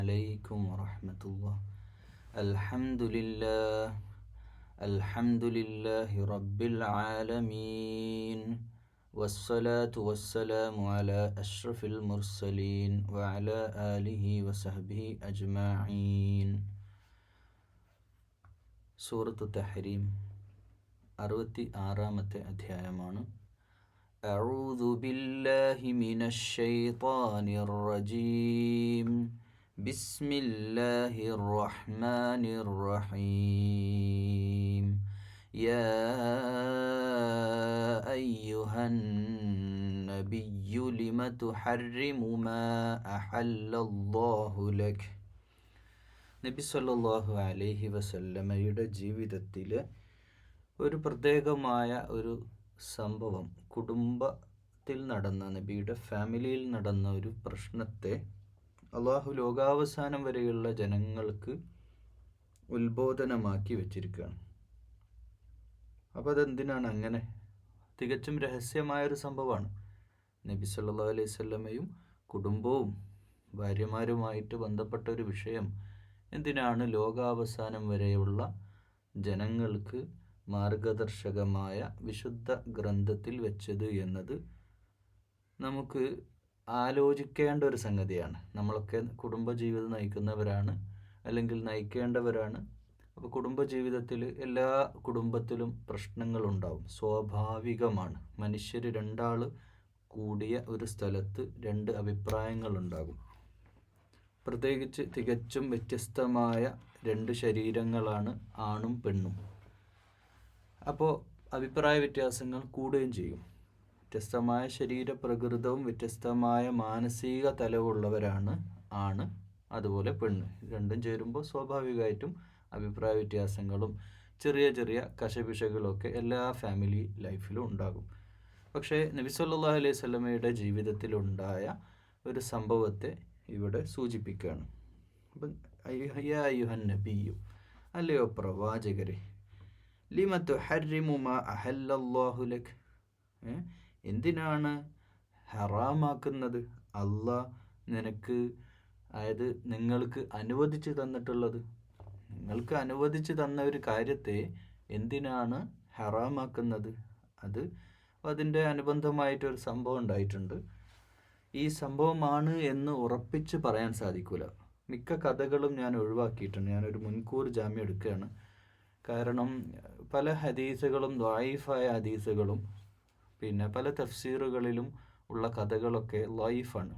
عليكم ورحمة الله. الحمد لله رب العالمين، والصلاة والسلام على أشرف المرسلين وعلى آله وصحبه أجمعين. സൂറത്തു തഹരീം 66-ാമത്തെ അധ്യായമാണ്. അഊദു ബില്ലാഹി മിനശ് ശൈത്വാനിർ റജീം. ബിസ്മില്ലാഹിർ റഹ്മാനിർ റഹീം. യാ അയ്യുഹൻ നബിയ്യു ലിമ തുഹർരിമു മാ അഹല്ലല്ലാഹു ലക. നബി സല്ലല്ലാഹു അലൈഹി വസല്ലമയുടെ ജീവിതത്തിൽ ഒരു പ്രത്യേകമായ ഒരു സംഭവം, കുടുംബത്തിൽ നടന്ന, നബിയുടെ ഫാമിലിയിൽ നടന്ന ഒരു പ്രശ്നത്തെ അള്ളാഹു ലോകാവസാനം വരെയുള്ള ജനങ്ങൾക്ക് ഉത്ബോധനമാക്കി വെച്ചിരിക്കുകയാണ്. അപ്പോൾ അതെന്തിനാണ് അങ്ങനെ? തികച്ചും രഹസ്യമായൊരു സംഭവമാണ്. നബി സല്ലല്ലാഹു അലൈഹി വസല്ലമയും കുടുംബവും ഭാര്യമാരുമായിട്ട് ബന്ധപ്പെട്ട ഒരു വിഷയം എന്തിനാണ് ലോകാവസാനം വരെയുള്ള ജനങ്ങൾക്ക് മാർഗദർശകമായ വിശുദ്ധ ഗ്രന്ഥത്തിൽ വെച്ചത് എന്നത് നമുക്ക് ആലോചിക്കേണ്ട ഒരു സംഗതിയാണ്. നമ്മളൊക്കെ കുടുംബജീവിതം നയിക്കുന്നവരാണ്, അല്ലെങ്കിൽ നയിക്കേണ്ടവരാണ്. അപ്പോൾ കുടുംബജീവിതത്തിൽ എല്ലാ കുടുംബത്തിലും പ്രശ്നങ്ങളുണ്ടാവും, സ്വാഭാവികമാണ്. മനുഷ്യർ രണ്ടാൾ കൂടിയ ഒരു സ്ഥലത്ത് രണ്ട് അഭിപ്രായങ്ങളുണ്ടാകും. പ്രത്യേകിച്ച് തികച്ചും വ്യത്യസ്തമായ രണ്ട് ശരീരങ്ങളാണ് ആണും പെണ്ണും. അപ്പോൾ അഭിപ്രായ വ്യത്യാസങ്ങൾ കൂടുകയും ചെയ്യും. വ്യത്യസ്തമായ ശരീരപ്രകൃതവും വ്യത്യസ്തമായ മാനസിക തലവുള്ളവരാണ് ആണ്, അതുപോലെ പെണ്ണ്. രണ്ടും ചേരുമ്പോൾ സ്വാഭാവികമായിട്ടും അഭിപ്രായ വ്യത്യാസങ്ങളും ചെറിയ ചെറിയ കശപിശകളൊക്കെ എല്ലാ ഫാമിലി ലൈഫിലും ഉണ്ടാകും. പക്ഷേ നബി സല്ലല്ലാഹു അലൈഹി വസല്ലമയുടെ ജീവിതത്തിലുണ്ടായ ഒരു സംഭവത്തെ ഇവിടെ സൂചിപ്പിക്കുകയാണ്. അപ്പം യാ അയ്യുഹൻ നബിയ്യു, അല്ലയോ പ്രവാചകരെ, ലിമ തുഹർരിമു മാ അഹല്ലല്ലാഹു ലക, എന്തിനാണ് ഹറാമാക്കുന്നത് അള്ളാഹ് നിനക്ക്, അതായത് നിങ്ങൾക്ക് അനുവദിച്ച് തന്നിട്ടുള്ളത്? നിങ്ങൾക്ക് അനുവദിച്ച് തന്ന ഒരു കാര്യത്തെ എന്തിനാണ് ഹറാമാക്കുന്നത്? അതിൻ്റെ അനുബന്ധമായിട്ടൊരു സംഭവം ഉണ്ടായിട്ടുണ്ട്. ഈ സംഭവമാണ് എന്ന് ഉറപ്പിച്ച് പറയാൻ സാധിക്കില്ല. മിക്ക കഥകളും ഞാൻ ഒഴിവാക്കിയിട്ടുണ്ട്. ഞാനൊരു മുൻകൂർ ജാമ്യം എടുക്കുകയാണ്. കാരണം പല ഹദീസുകളും ളൈഫായ ഹദീസുകളും പിന്നെ പല തഫ്സീറുകളിലും ഉള്ള കഥകളൊക്കെ ലൈഫാണ്.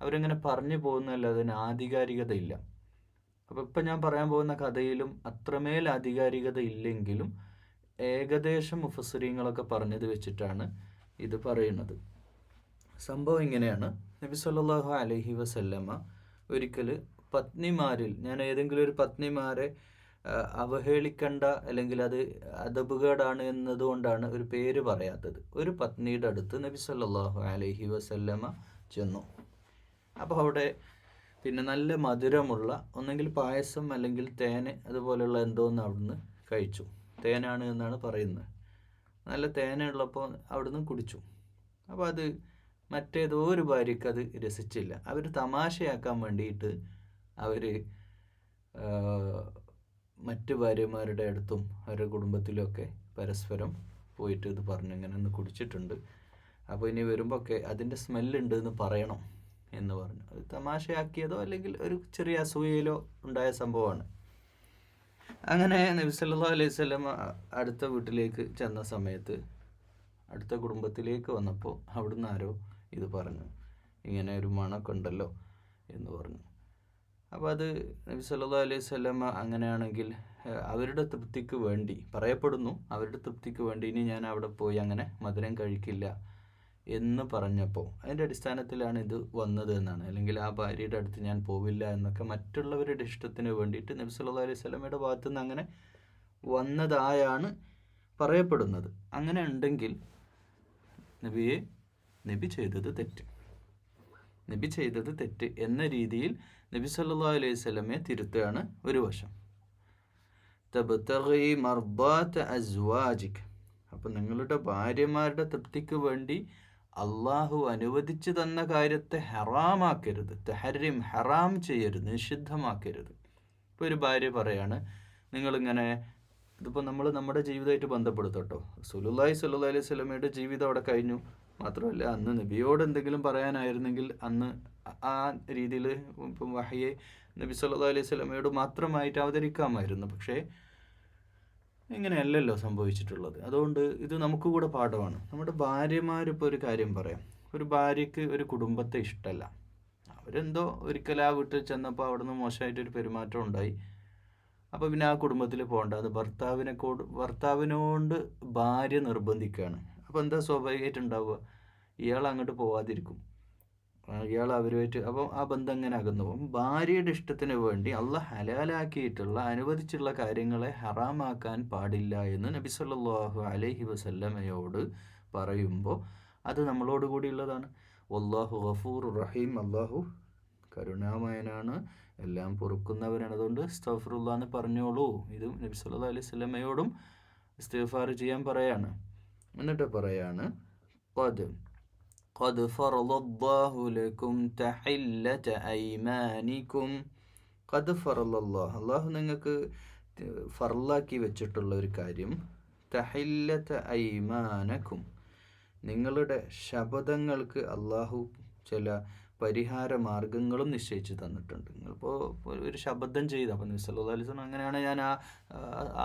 അവരങ്ങനെ പറഞ്ഞു പോകുന്നതല്ലാതെ അതിന് ആധികാരികതയില്ല. അപ്പോൾ ഇപ്പം ഞാൻ പറയാൻ പോകുന്ന കഥയിലും അത്രമേൽ ആധികാരികത ഇല്ലെങ്കിലും ഏകദേശം മുഫസ്സിരീങ്ങളൊക്കെ പറഞ്ഞത് വെച്ചിട്ടാണ് ഇത് പറയുന്നത്. സംഭവം ഇങ്ങനെയാണ്. നബി സല്ലല്ലാഹു അലൈഹി വസല്ലമ ഒരിക്കൽ പത്നിമാരിൽ, ഞാൻ ഏതെങ്കിലും ഒരു പത്നിമാരെ അവഹേളിക്കണ്ട അല്ലെങ്കിൽ അത് അദബുകേടാണ് എന്നതുകൊണ്ടാണ് ഒരു പേര് പറയാത്തത്, ഒരു പത്നിയുടെ അടുത്ത് നബി സല്ലല്ലാഹു അലൈഹി വസല്ലമ ചെന്നു. അപ്പോൾ അവിടെ പിന്നെ നല്ല മധുരമുള്ള ഒന്നെങ്കിൽ പായസം അല്ലെങ്കിൽ തേന് അതുപോലെയുള്ള എന്തോന്ന് അവിടുന്ന് കഴിച്ചു. തേനാണ് എന്നാണ് പറയുന്നത്. നല്ല തേനുള്ളപ്പോൾ അവിടുന്ന് കുടിച്ചു. അപ്പോൾ അത് മറ്റേതോ ഒരു ഭാര്യയ്ക്ക് അത് രസിച്ചില്ല. അവർ തമാശയാക്കാൻ വേണ്ടിയിട്ട് അവർ മറ്റ് ഭാര്യമാരുടെ അടുത്തും അവരുടെ കുടുംബത്തിലുമൊക്കെ പരസ്പരം പോയിട്ട് ഇത് പറഞ്ഞു, ഇങ്ങനെ ഒന്ന് കുടിച്ചിട്ടുണ്ട്, അപ്പോൾ ഇനി വരുമ്പോൾ ഒക്കെ അതിൻ്റെ സ്മെല്ലുണ്ട് എന്ന് പറയണം എന്ന് പറഞ്ഞു. അത് തമാശയാക്കിയതോ അല്ലെങ്കിൽ ഒരു ചെറിയ അസൂയയിലോ ഉണ്ടായ സംഭവമാണ്. അങ്ങനെ നബി സല്ലല്ലാഹു അലൈഹി വസല്ലം അടുത്ത വീട്ടിലേക്ക് ചെന്ന സമയത്ത്, അടുത്ത കുടുംബത്തിലേക്ക് വന്നപ്പോൾ അവിടുന്ന് ആരോ ഇത് പറഞ്ഞു, ഇങ്ങനെ ഒരു മണമൊക്കെ ഉണ്ടല്ലോ എന്ന് പറഞ്ഞു. അപ്പോൾ അത് നബി സല്ലല്ലാഹു അലൈഹി വസല്ലം അങ്ങനെയാണെങ്കിൽ അവരുടെ തൃപ്തിക്ക് വേണ്ടി പറയപ്പെടുന്നു, അവരുടെ തൃപ്തിക്ക് വേണ്ടി ഇനി ഞാൻ അവിടെ പോയി അങ്ങനെ മധുരം കഴിക്കില്ല എന്ന് പറഞ്ഞപ്പോൾ അതിൻ്റെ അടിസ്ഥാനത്തിലാണ് ഇത് വന്നത് എന്നാണ്. അല്ലെങ്കിൽ ആ ഭാര്യയുടെ അടുത്ത് ഞാൻ പോവില്ല എന്നൊക്കെ മറ്റുള്ളവരുടെ ഇഷ്ടത്തിന് വേണ്ടിയിട്ട് നബി സല്ലല്ലാഹു അലൈഹി വസല്ലമയുടെ ഭാഗത്തു നിന്ന് അങ്ങനെ വന്നതായാണ് പറയപ്പെടുന്നത്. അങ്ങനെ ഉണ്ടെങ്കിൽ നബി ചെയ്തത് തെറ്റ് എന്ന രീതിയിൽ നബി സല്ലല്ലാഹു അലൈഹി വസല്ലമയെ തിരുത്തുകയാണ് ഒരു വശം. തബ്തഗി മർദാത അസ്വാജിക്, അപ്പം നിങ്ങളുടെ ഭാര്യമാരുടെ തൃപ്തിക്ക് വേണ്ടി അള്ളാഹു അനുവദിച്ചു തന്ന കാര്യത്തെ ഹറാമാക്കരുത്. തഹരിം, ഹറാം ചെയ്യരുത്, നിഷിദ്ധമാക്കരുത്. ഇപ്പോൾ ഒരു ഭാര്യ പറയാണ്, നിങ്ങളിങ്ങനെ, ഇതിപ്പോൾ നമ്മൾ നമ്മുടെ ജീവിതമായിട്ട് ബന്ധപ്പെടുത്തട്ടോ. റസൂലുള്ളാഹി സ്വല്ലല്ലാഹി അലൈഹി വസല്ലമയുടെ ജീവിതം അവിടെ കഴിഞ്ഞു. മാത്രമല്ല, അന്ന് നബിയോട് എന്തെങ്കിലും പറയാനായിരുന്നെങ്കിൽ അന്ന് ആ രീതിയിൽ ഇപ്പം വഹയെ നബി സല്ലല്ലാഹു അലൈഹി വസല്ലമയോട് മാത്രമായിട്ട് അവതരിക്കാമായിരുന്നു. പക്ഷേ ഇങ്ങനെയല്ലല്ലോ സംഭവിച്ചിട്ടുള്ളത്. അതുകൊണ്ട് ഇത് നമുക്ക് കൂടെ പാഠമാണ്. നമ്മുടെ ഭാര്യമാരിപ്പോൾ ഒരു കാര്യം പറയാം. ഒരു ഭാര്യയ്ക്ക് ഒരു കുടുംബത്തെ ഇഷ്ടമല്ല. അവരെന്തോ ഒരിക്കൽ ആ വീട്ടിൽ ചെന്നപ്പോൾ അവിടുന്ന് മോശമായിട്ടൊരു പെരുമാറ്റം ഉണ്ടായി. അപ്പോൾ പിന്നെ ആ കുടുംബത്തിൽ പോകണ്ട, അത് ഭർത്താവിനോട് ഭാര്യ നിർബന്ധിക്കുകയാണ്. അപ്പോൾ എന്താ സ്വാഭാവികമായിട്ടുണ്ടാവുക? ഇയാൾ അങ്ങോട്ട് പോവാതിരിക്കും, ഇയാൾ അവരുമായിട്ട്, അപ്പം ആ ബന്ധം എങ്ങനെ അകന്നു പോകും? ഭാര്യയുടെ ഇഷ്ടത്തിന് വേണ്ടി അള്ളാഹ് ഹലാലാക്കിയിട്ടുള്ള അനുവദിച്ചുള്ള കാര്യങ്ങളെ ഹറാമാക്കാൻ പാടില്ല എന്ന് നബി സല്ലല്ലാഹു അലൈഹി വസല്ലമയോട് പറയുമ്പോൾ അത് നമ്മളോട് കൂടിയുള്ളതാണ്. വല്ലാഹു ഗഫൂറുർ റഹീം, അള്ളാഹു കരുണാമയനാണ്, എല്ലാം പൊറുക്കുന്നവരാണ്. അതുകൊണ്ട് അസ്തഗ്ഫിറുല്ലാഹ് എന്ന് പറഞ്ഞോളൂ. ഇത് നബി സല്ലല്ലാഹു അലൈഹി വസല്ലമയോടും ഇസ്തിഗ്ഫാർ ചെയ്യാൻ പറയാണ്. എന്നിട്ട് പറയാണ്, ഖദ് ഫറളല്ലാഹു ലക്കും തഹില്ലത ഐമാനിക്കും. ഖദ് ഫറളല്ലാഹ്, അള്ളാഹു നിങ്ങൾക്ക് ഫർലാക്കി വെച്ചിട്ടുള്ള ഒരു കാര്യം, തഹില്ലത ഐമാനക്കും, നിങ്ങളുടെ ശപഥങ്ങൾക്ക് അള്ളാഹു ചില പരിഹാര മാർഗങ്ങളും നിശ്ചയിച്ച് തന്നിട്ടുണ്ട്. നിങ്ങളിപ്പോൾ ഒരു ശപഥം ചെയ്ത്, അപ്പം നബി സല്ലല്ലാഹു അലൈഹി വസല്ലം അങ്ങനെയാണ്, ഞാൻ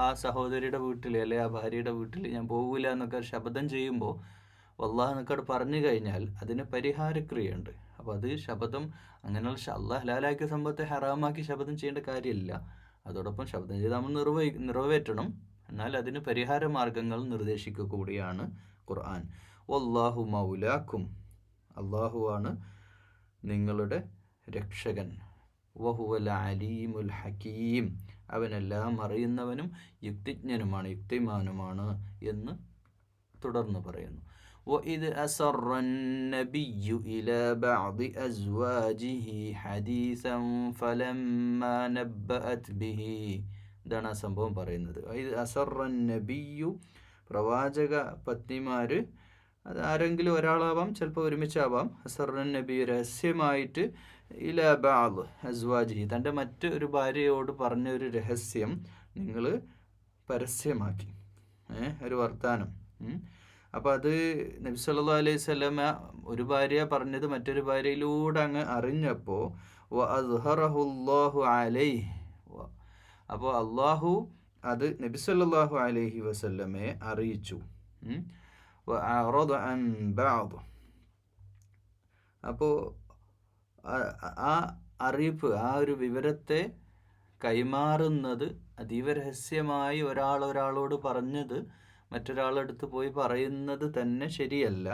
ആ സഹോദരിയുടെ വീട്ടിൽ അല്ലെ ആ ഭാര്യയുടെ വീട്ടിൽ ഞാൻ പോകില്ല എന്നൊക്കെ ശപഥം ചെയ്യുമ്പോൾ അള്ളാഹ് എന്നൊക്കെ പറഞ്ഞു കഴിഞ്ഞാൽ അതിന് പരിഹാരക്രിയയുണ്ട്. അപ്പോൾ അത് ശപഥം അങ്ങനെയുള്ള അള്ളാഹ് ഹലാലാക്കിയ സംഭവത്തെ ഹറാമാക്കി ശപഥം ചെയ്യേണ്ട കാര്യമില്ല. അതോടൊപ്പം ശപഥം ചെയ്ത് നമ്മൾ നിറവേറ്റണം. എന്നാൽ അതിന് പരിഹാര മാർഗങ്ങൾ നിർദ്ദേശിക്കുക കൂടിയാണ് ഖുർആൻ. വല്ലാഹു മൗലാക്കും, അള്ളാഹുവാണ് നിങ്ങളുടെ രക്ഷകൻ. വഹുവൽ അലീമുൽ ഹക്കീം, അവനെല്ലാം അറിയുന്നവനും യുക്തിജ്ഞനുമാണ്, യുക്തിമാനുമാണ് എന്ന് തുടർന്ന് പറയുന്നു. وَإِذْ أَسَرَّ النَّبِيُّ إِلَى بَعْضِ أَزْوَاجِهِ حَدِيثًا فَلَمَّا نَبَّأَتْ بِهِ. ഇതാണ് ആ സംഭവം പറയുന്നത്. ഇത് അസറ നബിയു, പ്രവാചക പത്നിമാർ, അത് ആരെങ്കിലും ഒരാളാവാം, ചിലപ്പോൾ ഒരുമിച്ചാവാം. അസറ നബി, രഹസ്യമായിട്ട്, ഇല ബഅദ് അസ്വാജിഹി, തൻ്റെ മറ്റൊരു ഭാര്യയോട് പറഞ്ഞ ഒരു രഹസ്യം നിങ്ങൾ പരസ്യമാക്കി, ഒരു വർത്താനം. അപ്പോൾ അത് നബി സല്ലല്ലാഹു അലൈഹി വസല്ലമ ഒരു ഭാര്യ പറഞ്ഞത് മറ്റൊരു ഭാര്യയിലൂടെ അങ്ങ് അറിഞ്ഞപ്പോൾ വഅസ്ഹറഹുല്ലാഹു അലൈഹി, അപ്പോൾ അള്ളാഹു അത് നബി സല്ലല്ലാഹു അലൈഹി വസല്ലമയെ അറിയിച്ചു. വഅറദ അൻ ബഅദ്, അപ്പോൾ ആ അറിയിപ്പ്, ആ ഒരു വിവരത്തെ കൈമാറുന്നത് അതീവ രഹസ്യമായി ഒരാളോട് പറഞ്ഞത് മറ്റൊരാളെടുത്ത് പോയി പറയുന്നത് തന്നെ ശരിയല്ല.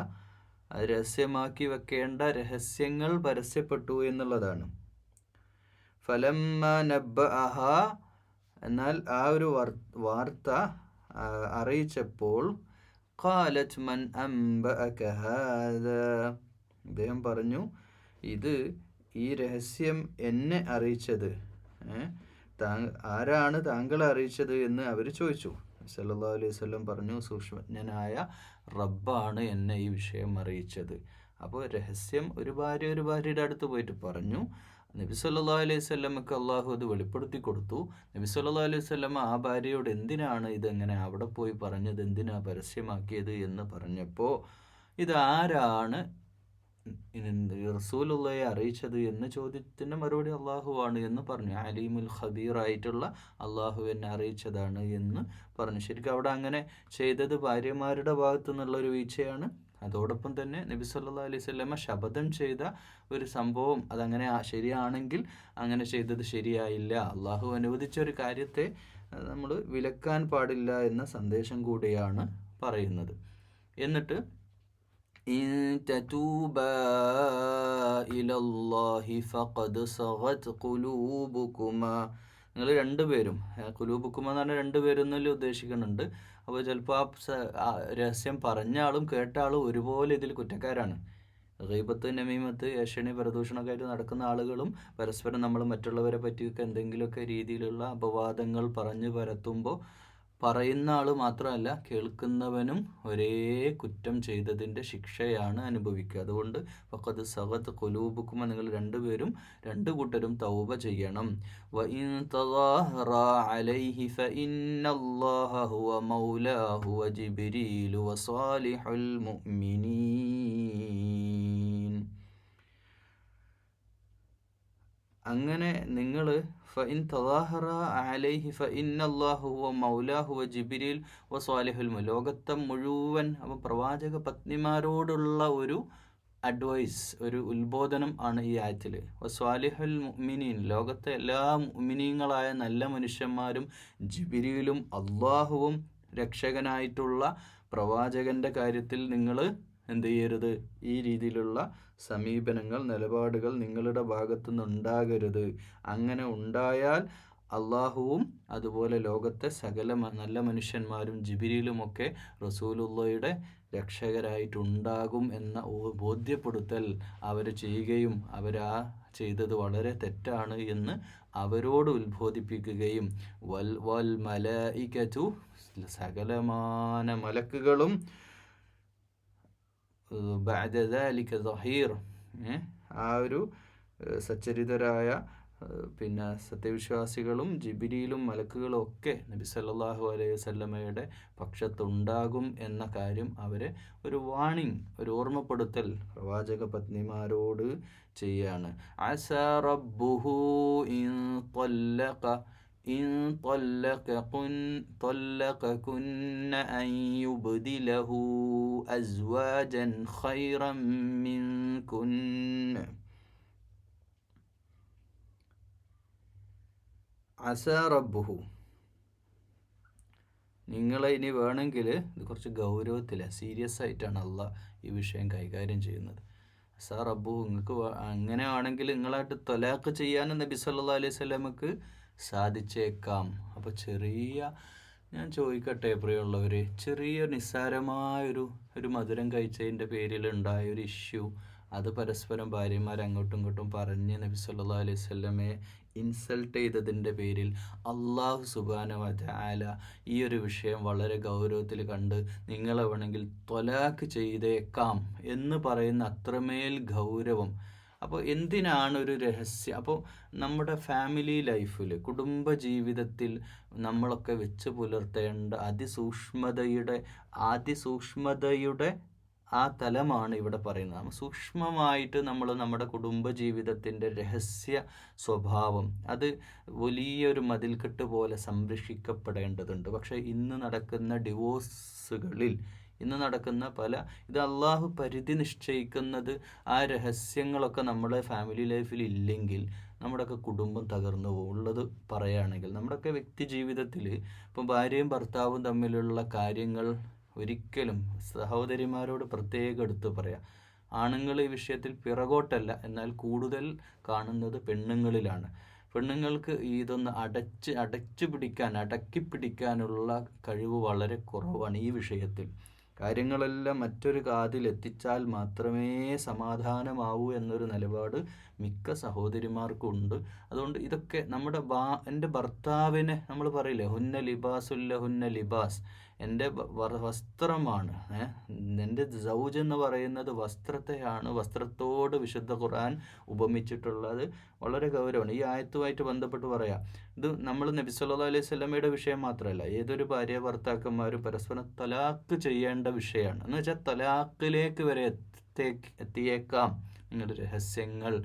അത് രഹസ്യമാക്കി വെക്കേണ്ട രഹസ്യങ്ങൾ പരസ്യപ്പെട്ടു എന്നുള്ളതാണ്. ഫലമ്മ നബ്ബഅഹ, എന്നാൽ ആ ഒരു വാർത്ത അറിയിച്ചപ്പോൾ ഖാലത് മൻ അംബഅക ഹാദാ, അദ്ദേഹം പറഞ്ഞു, ഇത് ഈ രഹസ്യം എന്നെ അറിയിച്ചത്, ആരാണ് താങ്കളെ അറിയിച്ചത് എന്ന് അവർ ചോദിച്ചു. സല്ലല്ലാഹു അലൈഹി വസല്ലം പറഞ്ഞു, സൂക്ഷ്മജ്ഞനായ റബ്ബാണ് എന്നെ ഈ വിഷയം അറിയിച്ചത്. അപ്പോൾ രഹസ്യം ഒരു ഭാര്യയുടെ അടുത്ത് പോയിട്ട് പറഞ്ഞു. നബി സല്ലല്ലാഹു അലൈഹി വസല്ലമക്ക് അള്ളാഹു അത് വെളിപ്പെടുത്തി കൊടുത്തു. നബി സല്ലല്ലാഹു അലൈഹി വസല്ലമ ആ ഭാര്യയോട് എന്തിനാണ് ഇതെങ്ങനെ അവിടെ പോയി പറഞ്ഞത്, എന്തിനാ പരസ്യമാക്കിയത് എന്ന് പറഞ്ഞപ്പോൾ ഇതാരാണ് റസൂലുള്ളയെ അറിയിച്ചത് എന്ന ചോദ്യത്തിൻ്റെ മറുപടി അള്ളാഹുവാണ് എന്ന് പറഞ്ഞു. അലീമുൽ ഖബീറായിട്ടുള്ള അള്ളാഹു എന്നെ അറിയിച്ചതാണ് എന്ന് പറഞ്ഞു. ശരിക്കും അവിടെ അങ്ങനെ ചെയ്തത് ഭാര്യമാരുടെ ഭാഗത്തു നിന്നുള്ളൊരു വീഴ്ചയാണ്. അതോടൊപ്പം തന്നെ നബി സല്ലല്ലാഹു അലൈഹി വസല്ലമ ശപഥം ചെയ്ത ഒരു സംഭവം അതങ്ങനെ ശരിയാണെങ്കിൽ അങ്ങനെ ചെയ്തത് ശരിയായില്ല. അള്ളാഹു അനുവദിച്ച ഒരു കാര്യത്തെ നമ്മൾ വിലക്കാൻ പാടില്ല എന്ന സന്ദേശം കൂടിയാണ് പറയുന്നത്. എന്നിട്ട് ഇൻ തതൂബാ ഇലല്ലാഹി ഫഖദ് സഗത് ഖുലൂബുകുമാ, നിങ്ങൾ രണ്ടുപേരും, ഖുലൂബുകുമാ എന്ന് പറഞ്ഞാൽ രണ്ടുപേരും എന്നല്ലേ ഉദ്ദേശിക്കുന്നുണ്ട്. അപ്പോൾ ചിലപ്പോൾ ആ രഹസ്യം പറഞ്ഞ ആളും കേട്ട ആളും ഒരുപോലെ ഇതിൽ കുറ്റക്കാരാണ്. ഗീബത്ത്, നമീമത്ത്, ഏഷണി, പരദൂഷണമൊക്കെ ആയിട്ട് നടക്കുന്ന ആളുകളും പരസ്പരം നമ്മൾ മറ്റുള്ളവരെ പറ്റിയൊക്കെ എന്തെങ്കിലുമൊക്കെ രീതിയിലുള്ള അപവാദങ്ങൾ പറഞ്ഞു പരത്തുമ്പോൾ പറയുന്ന ആൾ മാത്രമല്ല കേൾക്കുന്നവനും ഒരേ കുറ്റം ചെയ്തതിൻ്റെ ശിക്ഷയാണ് അനുഭവിക്കുക. അതുകൊണ്ട് ഫഖദ് സഗത് ഖുലൂബുക്കും, നിങ്ങൾ രണ്ടുപേരും രണ്ടു കൂട്ടരും തൗബ ചെയ്യണം. വഇൻ തദാഹറ അലൈഹി ഫഇന്നല്ലാഹ ഹുവ മൗലാഹു വജിബ്രീലു വസാലിഹുൽ മുഅ്മിനീൻ. അങ്ങനെ നിങ്ങൾ ഫഇൻ തദാഹറ അലൈഹി ഫഇന്നല്ലാഹു ഹുവ മൗലാഹു വജിബ്രീൽ വസാലിഹുൽ ലോകത്തെ മുഴുവൻ അപ്പോൾ പ്രവാചക പത്നിമാരോടുള്ള ഒരു അഡ്വൈസ്, ഒരു ഉത്ബോധനം ആണ് ഈ ആയത്തിൽ. വസ്വാലിഹുൽ മുഅ്മിനീൻ, ലോകത്തെ എല്ലാ മുഅ്മിനീങ്ങളായ നല്ല മനുഷ്യന്മാരും ജിബ്രീലും അള്ളാഹുവും രക്ഷകനായിട്ടുള്ള പ്രവാചകൻ്റെ കാര്യത്തിൽ നിങ്ങൾ എന്ത് ചെയ്യരുത്, ഈ രീതിയിലുള്ള സമീപനങ്ങൾ, നിലപാടുകൾ നിങ്ങളുടെ ഭാഗത്തുനിന്ന് ഉണ്ടാകരുത്. അങ്ങനെ ഉണ്ടായാൽ അള്ളാഹുവും അതുപോലെ ലോകത്തെ സകല നല്ല മനുഷ്യന്മാരും ജിബ്രീലുമൊക്കെ റസൂലുള്ളാഹിയുടെ രക്ഷകരായിട്ടുണ്ടാകും എന്ന ബോധ്യപ്പെടുത്തൽ അവർ ചെയ്യുകയും അവരാ ചെയ്തത് വളരെ തെറ്റാണ് എന്ന് അവരോട് ഉത്ബോധിപ്പിക്കുകയും വൽ മലായികതു, സകലമാന മലക്കുകളും ബഅദ ദാലിക സഹീർ, ആ ഒരു സച്ചരിതരായ പിന്നെ സത്യവിശ്വാസികളും ജിബ്രീലും മലക്കുകളും ഒക്കെ നബി സല്ലല്ലാഹു അലൈഹി വസല്ലമയുടെ പക്ഷത്തുണ്ടാകും എന്ന കാര്യം അവരെ ഒരു വാണിംഗ്, ഒരു ഓർമ്മപ്പെടുത്തൽ പ്രവാചക പത്നിമാരോട് ചെയ്യാണ്. അസാ റബ്ബുഹു ഇൻ طلقكن أن يبدله أزواجا خيرا منكن. അസാ റബ്ബുഹു, നിങ്ങളെ ഇനി വേണമെങ്കിൽ, ഇത് കുറച്ച് ഗൗരവത്തിലാണ്, സീരിയസ് ആയിട്ടാണ് അള്ളാഹ് ഈ വിഷയം കൈകാര്യം ചെയ്യുന്നത്. അസാ റബ്ബുഹു, നിങ്ങൾക്ക് അങ്ങനെ ആണെങ്കിൽ നിങ്ങളായിട്ട് തൊലാഖ് ചെയ്യാനും നബി സല്ലല്ലാഹു അലൈഹി വസല്ലമക്ക് സാധിച്ചേക്കാം. അപ്പോൾ ഞാൻ ചോദിക്കട്ടെ പ്രിയമുള്ളവർ, ചെറിയ നിസ്സാരമായൊരു മധുരം കഴിച്ചതിൻ്റെ പേരിലുണ്ടായൊരു ഇഷ്യൂ, അത് പരസ്പരം ഭാര്യമാർ അങ്ങോട്ടും ഇങ്ങോട്ടും പറഞ്ഞ് നബി സല്ലല്ലാഹു അലൈഹി വസല്ലമയെ ഇൻസൾട്ട് ചെയ്തതിൻ്റെ പേരിൽ അള്ളാഹു സുബ്ഹാനഹു വ തആല ഈ ഒരു വിഷയം വളരെ ഗൗരവത്തിൽ കണ്ട് നിങ്ങളെ വേണമെങ്കിൽ ത്വലാഖ് ചെയ്തേക്കാം എന്ന് പറയുന്ന അത്രമേൽ ഗൗരവം. അപ്പോൾ എന്തിനാണ് ഒരു രഹസ്യം? അപ്പോൾ നമ്മുടെ ഫാമിലി ലൈഫിൽ, കുടുംബ ജീവിതത്തിൽ നമ്മളൊക്കെ വെച്ച് പുലർത്തേണ്ട അതിസൂക്ഷ്മതയുടെ ആ തലമാണ് ഇവിടെ പറയുന്നത്. സൂക്ഷ്മമായിട്ട് നമ്മൾ നമ്മുടെ കുടുംബ ജീവിതത്തിൻ്റെ രഹസ്യ സ്വഭാവം അത് വലിയൊരു മതിൽക്കെട്ട് പോലെ സംരക്ഷിക്കപ്പെടേണ്ടതുണ്ട്. പക്ഷേ ഇന്ന് നടക്കുന്ന ഡിവോഴ്സുകളിൽ, ഇന്ന് നടക്കുന്ന ഇത് അള്ളാഹു പരിധി നിശ്ചയിക്കുന്നത്, ആ രഹസ്യങ്ങളൊക്കെ നമ്മുടെ ഫാമിലി ലൈഫിൽ ഇല്ലെങ്കിൽ നമ്മുടെയൊക്കെ കുടുംബം തകർന്നു പോകും. ഉള്ളത് പറയുകയാണെങ്കിൽ നമ്മുടെയൊക്കെ വ്യക്തി ജീവിതത്തിൽ ഇപ്പം ഭാര്യയും ഭർത്താവും തമ്മിലുള്ള കാര്യങ്ങൾ ഒരിക്കലും, സഹോദരിമാരോട് പ്രത്യേകം എടുത്ത് പറയാം, ആണുങ്ങൾ ഈ വിഷയത്തിൽ പിറകോട്ടല്ല, എന്നാൽ കൂടുതൽ കാണുന്നത് പെണ്ണുങ്ങളിലാണ്. പെണ്ണുങ്ങൾക്ക് ഇതൊന്ന് അടക്കി പിടിക്കാനുള്ള കഴിവ് വളരെ കുറവാണ് ഈ വിഷയത്തിൽ. കാര്യങ്ങളെല്ലാം മറ്റൊരു കാതിൽ എത്തിച്ചാൽ മാത്രമേ സമാധാനമാവൂ എന്നൊരു നിലപാട് മിക്ക സഹോദരിമാർക്കുണ്ട്. അതുകൊണ്ട് ഇതൊക്കെ എൻ്റെ ഭർത്താവിനെ നമ്മൾ പറയില്ലേ, ഹുന്ന ലിബാസുല്ല ഹുന്ന ലിബാസ്, എൻ്റെ വസ്ത്രമാണ്. എൻ്റെ സൗജ് എന്ന് പറയുന്നത് വസ്ത്രത്തെയാണ്, വസ്ത്രത്തോട് വിശുദ്ധ ഖുർആൻ ഉപമിച്ചിട്ടുള്ളത് വളരെ ഗൗരവമാണ്. ഈ ആയത്തുമായിട്ട് ബന്ധപ്പെട്ട് പറയാം, ഇത് നമ്മൾ നബി സല്ലല്ലാഹു അലൈഹി വസല്ലമയുടെ വിഷയം മാത്രമല്ല, ഏതൊരു ഭാര്യ ഭർത്താക്കന്മാരും പരസ്പരം തലാഖ് ചെയ്യേണ്ട വിഷയമാണ്. എന്ന് വെച്ചാൽ തലാഖിലേക്ക് വരെ എത്തിയേക്കാം. നിങ്ങളുടെ രഹസ്യങ്ങൾ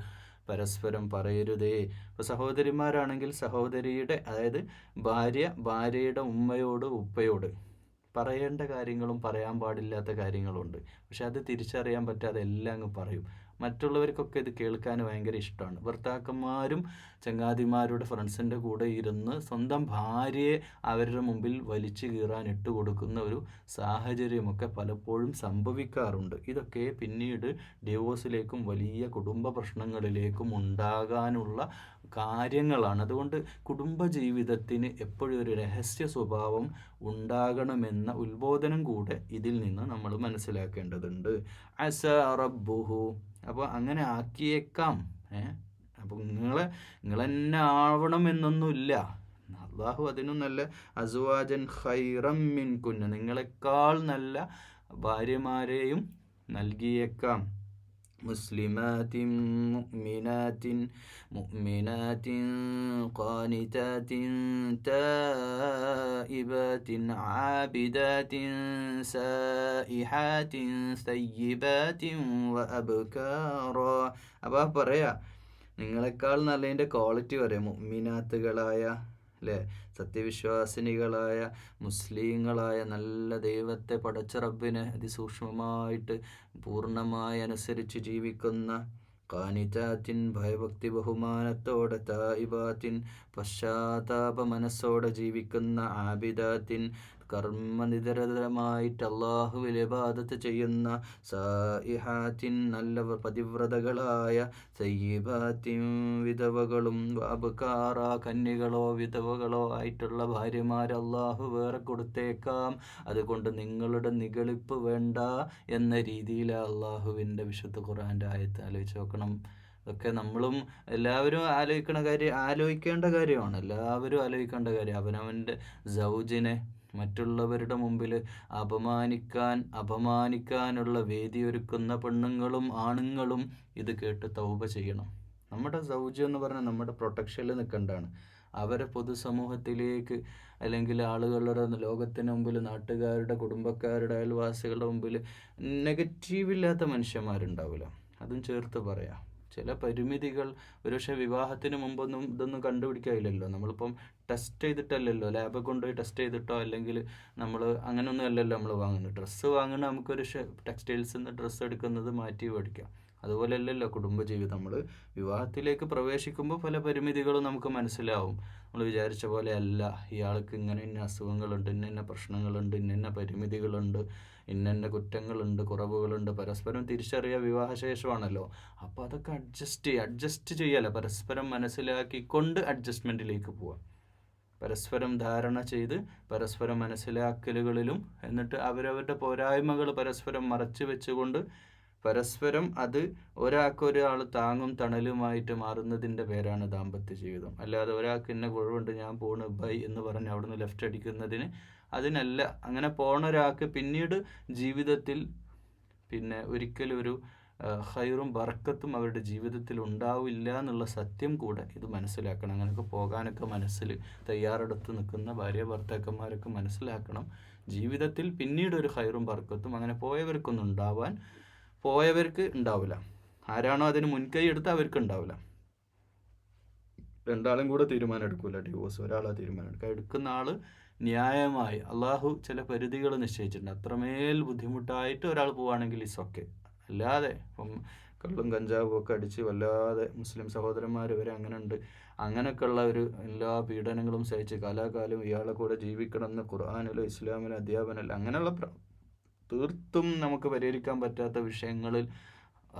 പരസ്പരം പറയരുതേ. ഇപ്പോൾ സഹോദരിമാരാണെങ്കിൽ സഹോദരിയുടെ, അതായത് ഭാര്യയുടെ ഉമ്മയോട് ഉപ്പയോട് പറയേണ്ട കാര്യങ്ങളും പറയാൻ പാടില്ലാത്ത കാര്യങ്ങളുണ്ട്. പക്ഷെ അത് തിരിച്ചറിയാൻ പറ്റാതെ എല്ലാം അങ്ങ് പറയും. മറ്റുള്ളവർക്കൊക്കെ ഇത് കേൾക്കാൻ ഭയങ്കര ഇഷ്ടമാണ്. ഭർത്താക്കന്മാരും ചങ്ങാതിമാരുടെ ഫ്രണ്ട്സിൻ്റെ കൂടെ ഇരുന്ന് സ്വന്തം ഭാര്യയെ അവരുടെ മുമ്പിൽ വലിച്ചു കീറാൻ കൊടുക്കുന്ന ഒരു സാഹചര്യമൊക്കെ പലപ്പോഴും സംഭവിക്കാറുണ്ട്. ഇതൊക്കെ പിന്നീട് ഡിവോഴ്സിലേക്കും വലിയ കുടുംബ പ്രശ്നങ്ങളിലേക്കും ഉണ്ടാകാനുള്ള കാര്യങ്ങളാണ്. അതുകൊണ്ട് കുടുംബജീവിതത്തിന് എപ്പോഴും ഒരു രഹസ്യ സ്വഭാവം ഉണ്ടാകണമെന്ന ഉത്ബോധനം കൂടെ ഇതിൽ നിന്ന് നമ്മൾ മനസ്സിലാക്കേണ്ടതുണ്ട്. അസാ റബ്ബുഹു, അപ്പോൾ അങ്ങനെ ആക്കിയേക്കാം. അപ്പോൾ നിങ്ങൾ തന്നെ ആവണമെന്നൊന്നുമില്ല. അള്ളാഹു അതിനും നല്ല അസുവാജൻ ഖൈറം മിൻകുന്ന, നിങ്ങളെക്കാൾ നല്ല ഭാര്യമാരെയും നൽകിയേക്കാം. മുസ്ലിമാത്തിൻ മുഅ്മിനാത്തിൻ മുഅ്മിനാത്തിൻ ഖാനിതാത്തിൻ തായിബാത്തിൻ ആബിദാത്തിൻ സായിഹാത്തിൻ സയ്യിബാത്തിൻ വഅബ്കാറ. അപ്പോൾ പറയാ നിങ്ങളെക്കാൾ നല്ലതിൻ്റെ ക്വാളിറ്റി പറയാം. മുഅ്മിനാത്തുകളായ അല്ലേ, സത്യവിശ്വാസിനികളായ മുസ്ലിങ്ങളായ നല്ല ദൈവത്തെ പടച്ച റബ്ബിനെ അതിസൂക്ഷ്മമായിട്ട് പൂർണ്ണമായി അനുസരിച്ച് ജീവിക്കുന്ന, ഖാനിതാത്തിൻ ഭയഭക്തി ബഹുമാനത്തോടെ, തായിബാത്തിൻ പശ്ചാത്താപ മനസ്സോടെ ജീവിക്കുന്ന, ആബിദാത്തിൻ കർമ്മനിരതരമായിട്ട് അള്ളാഹുവിൽ ഇബാദത്ത് ചെയ്യുന്ന, സായിഹാത്തിൻ നല്ല പതിവ്രതകളായ, സയ്യിബാത്തിൻ വിധവകളും, അബ്കാറ കന്യകളോ വിധവകളോ ആയിട്ടുള്ള ഭാര്യമാർ അള്ളാഹു വേറെ കൊടുത്തേക്കാം. അതുകൊണ്ട് നിങ്ങളുടെ നിഗളിപ്പ് വേണ്ട എന്ന രീതിയിലാണ് അള്ളാഹുവിൻ്റെ വിശുദ്ധ ഖുർആൻ്റെ ആയത്ത്. ആലോചിച്ച് നോക്കണം. ഇതൊക്കെ നമ്മളും എല്ലാവരും ആലോചിക്കേണ്ട കാര്യമാണ്. എല്ലാവരും ആലോചിക്കേണ്ട കാര്യം. അവനവൻ്റെ സൗജിനെ മറ്റുള്ളവരുടെ മുമ്പിൽ അപമാനിക്കാനുള്ള വേദിയൊരുക്കുന്ന പെണ്ണുങ്ങളും ആണുങ്ങളും ഇത് കേട്ട് തൗബ ചെയ്യണം. നമ്മുടെ സൗജ് എന്ന് പറഞ്ഞാൽ നമ്മുടെ പ്രൊട്ടക്ഷനിൽ നിൽക്കേണ്ടതാണ്. അവരെ പൊതുസമൂഹത്തിലേക്ക് അല്ലെങ്കിൽ ആളുകളുടെ ലോകത്തിന് മുമ്പിൽ, നാട്ടുകാരുടെ, കുടുംബക്കാരുടെ, അയൽവാസികളുടെ മുമ്പിൽ നെഗറ്റീവില്ലാത്ത മനുഷ്യന്മാരുണ്ടാവില്ല. അതും ചേർത്ത് പറയാം. ചില പരിമിതികൾ ഒരുപക്ഷെ വിവാഹത്തിന് മുമ്പൊന്നും ഇതൊന്നും കണ്ടുപിടിക്കാനില്ലല്ലോ. നമ്മളിപ്പം ടെസ്റ്റ് ചെയ്തിട്ടല്ലല്ലോ, ലാബിൽ കൊണ്ടുപോയി ടെസ്റ്റ് ചെയ്തിട്ടോ അല്ലെങ്കിൽ നമ്മൾ അങ്ങനെയൊന്നും അല്ലല്ലോ നമ്മൾ വാങ്ങുന്നത്. ഡ്രസ്സ് വാങ്ങുന്നത് നമുക്കൊരു ടെക്സ്റ്റൈൽസിൽ നിന്ന് ഡ്രസ്സ് എടുക്കുന്നത് മാറ്റി മേടിക്കാം. അതുപോലെ അല്ലല്ലോ കുടുംബജീവിതം. നമ്മൾ വിവാഹത്തിലേക്ക് പ്രവേശിക്കുമ്പോൾ പല പരിമിതികളും നമുക്ക് മനസ്സിലാവും. നമ്മൾ വിചാരിച്ച പോലെ അല്ല, ഇയാൾക്ക് ഇങ്ങനെ ഇന്ന അസുഖങ്ങളുണ്ട്, ഇന്ന പ്രശ്നങ്ങളുണ്ട്, ഇന്ന പരിമിതികളുണ്ട്, ഇന്ന കുറ്റങ്ങളുണ്ട്, കുറവുകളുണ്ട്. പരസ്പരം തിരിച്ചറിയുക വിവാഹശേഷമാണല്ലോ. അപ്പോൾ അതൊക്കെ അഡ്ജസ്റ്റ് ചെയ്യാലോ. പരസ്പരം മനസ്സിലാക്കിക്കൊണ്ട് അഡ്ജസ്റ്റ്മെൻറ്റിലേക്ക് പോവാം. പരസ്പരം ധാരണ ചെയ്ത് പരസ്പരം മനസ്സിലാക്കലുകളിലും, എന്നിട്ട് അവരവരുടെ പോരായ്മകൾ പരസ്പരം മറച്ചു വെച്ചുകൊണ്ട് പരസ്പരം അത് ഒരാൾ താങ്ങും തണലുമായിട്ട് മാറുന്നതിൻ്റെ പേരാണ് ദാമ്പത്യ ജീവിതം. അല്ലാതെ ഒരാൾക്ക് ഇന്ന കുഴവുണ്ട് ഞാൻ പോണ് ബൈ എന്ന് പറഞ്ഞ് അവിടുന്ന് ലെഫ്റ്റ് അതിനല്ല. അങ്ങനെ പോണ ഒരാൾക്ക് പിന്നീട് ജീവിതത്തിൽ ഒരിക്കലും ഒരു ഖൈറും ബർക്കത്തും അവരുടെ ജീവിതത്തിൽ ഉണ്ടാവില്ല എന്നുള്ള സത്യം കൂടെ ഇത് മനസ്സിലാക്കണം. അങ്ങനെയൊക്കെ പോകാനൊക്കെ മനസ്സിൽ തയ്യാറെടുത്ത് നിൽക്കുന്ന ഭാര്യ ഭർത്താക്കന്മാരൊക്കെ മനസ്സിലാക്കണം. ജീവിതത്തിൽ പിന്നീട് ഒരു ഖൈറും ബർക്കത്തും അങ്ങനെ പോയവർക്ക് ഉണ്ടാവില്ല. ആരാണോ അതിന് മുൻകൈ എടുത്ത് അവർക്ക് ഉണ്ടാവില്ല. രണ്ടാളും കൂടെ തീരുമാനം എടുക്കില്ല ഡിവോഴ്സ്. ഒരാളാ തീരുമാനം എടുക്കുന്ന ആൾ ന്യായമായി അള്ളാഹു ചില പരിധികൾ നിശ്ചയിച്ചിട്ടുണ്ട്. അത്രമേൽ ബുദ്ധിമുട്ടായിട്ട് ഒരാൾ പോവുകയാണെങ്കിൽ ഇറ്റ്സ് ഓക്കെ. അല്ലാതെ ഇപ്പം കള്ളും കഞ്ചാവും ഒക്കെ അടിച്ച് വല്ലാതെ മുസ്ലിം സഹോദരന്മാർ വരെ അങ്ങനെ ഉണ്ട്. അങ്ങനെയൊക്കെയുള്ള എല്ലാ പീഡനങ്ങളും സഹിച്ച് കാലാകാലം ഇയാളെ കൂടെ ജീവിക്കണമെന്ന് ഖുർആനിലോ ഇസ്ലാമിലോ അധ്യാപനമല്ല. അങ്ങനെയുള്ള തീർത്തും നമുക്ക് പരിഹരിക്കാൻ പറ്റാത്ത വിഷയങ്ങളിൽ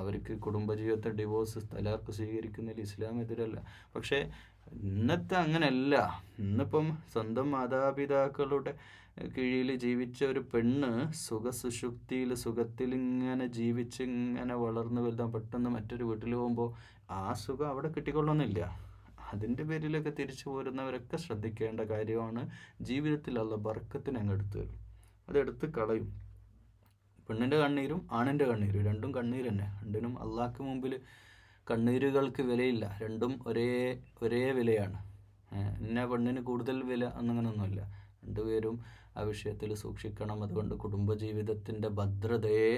അവർക്ക് കുടുംബജീവിതത്തെ ഡിവോഴ്സ്, തലാഖ് സ്വീകരിക്കുന്നതിൽ ഇസ്ലാം എതിരല്ല. പക്ഷേ ഇന്നത്തെ അങ്ങനെയല്ല. ഇന്നിപ്പം സ്വന്തം മാതാപിതാക്കളുടെ കീഴിൽ ജീവിച്ച ഒരു പെണ്ണ് സുഖത്തിൽ ഇങ്ങനെ ജീവിച്ച് ഇങ്ങനെ വളർന്നു വലുതാൻ പെട്ടെന്ന് മറ്റൊരു വീട്ടിൽ പോകുമ്പോൾ ആ സുഖം അവിടെ കിട്ടിക്കൊള്ളണമെന്നില്ല. അതിൻ്റെ പേരിലൊക്കെ തിരിച്ചു പോരുന്നവരൊക്കെ ശ്രദ്ധിക്കേണ്ട കാര്യമാണ്. ജീവിതത്തിൽ അള്ള ബർക്കത്തിന് അങ്ങ് എടുത്തു തരും, അതെടുത്ത് കളയും. പെണ്ണിൻ്റെ കണ്ണീരും ആണിൻ്റെ കണ്ണീരും രണ്ടും കണ്ണീര് തന്നെ. രണ്ടിനും അള്ളാഹ്ക്ക് മുമ്പിൽ കണ്ണീരുകൾക്ക് വിലയില്ല. രണ്ടും ഒരേ വിലയാണ്. ഇന്ന പെണ്ണിന് കൂടുതൽ വില എന്നങ്ങനൊന്നുമില്ല. രണ്ടുപേരും ആ വിഷയത്തിൽ സൂക്ഷിക്കണം. അതുകൊണ്ട് കുടുംബജീവിതത്തിൻ്റെ ഭദ്രതയെ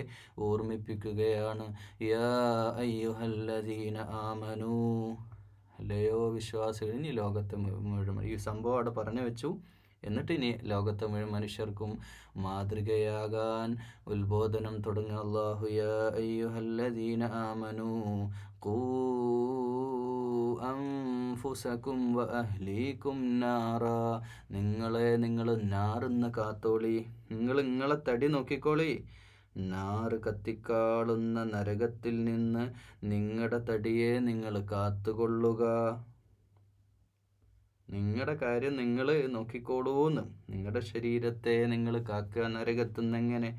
ഓർമ്മിപ്പിക്കുകയാണ്. യാ അയ്യുഹല്ലദീന ആമനൂ, അല്ലയോ വിശ്വാസികൾ. ഇനി ലോകത്തെ മുഴുവൻ ഈ സംഭവം അവിടെ പറഞ്ഞു വെച്ചു. എന്നിട്ട് ഇനി ലോകത്തെ മുഴുവൻ മനുഷ്യർക്കും മാതൃകയാകാൻ ഉത്ബോധനം തുടങ്ങുക. അല്ലാഹു യാ അയ്യുഹല്ലദീന ആമനൂ ഖൂ അൻഫുസകും വഅഹ്ലീകും നാറാ, നിങ്ങൾ നാറിന്ന് കാത്തോളി. നിങ്ങളെ തടി നോക്കിക്കോളി. നാറ് കത്തിക്കാളുന്ന നരകത്തിൽ നിന്ന് നിങ്ങളുടെ തടിയെ നിങ്ങൾ കാത്തുകൊള്ളുക. നിങ്ങളുടെ കാര്യം നിങ്ങൾ നോക്കിക്കോളൂന്ന്. നിങ്ങളുടെ ശരീരത്തെ നിങ്ങൾ കാക്കുക. നരകത്തുനിന്ന് എങ്ങനെ?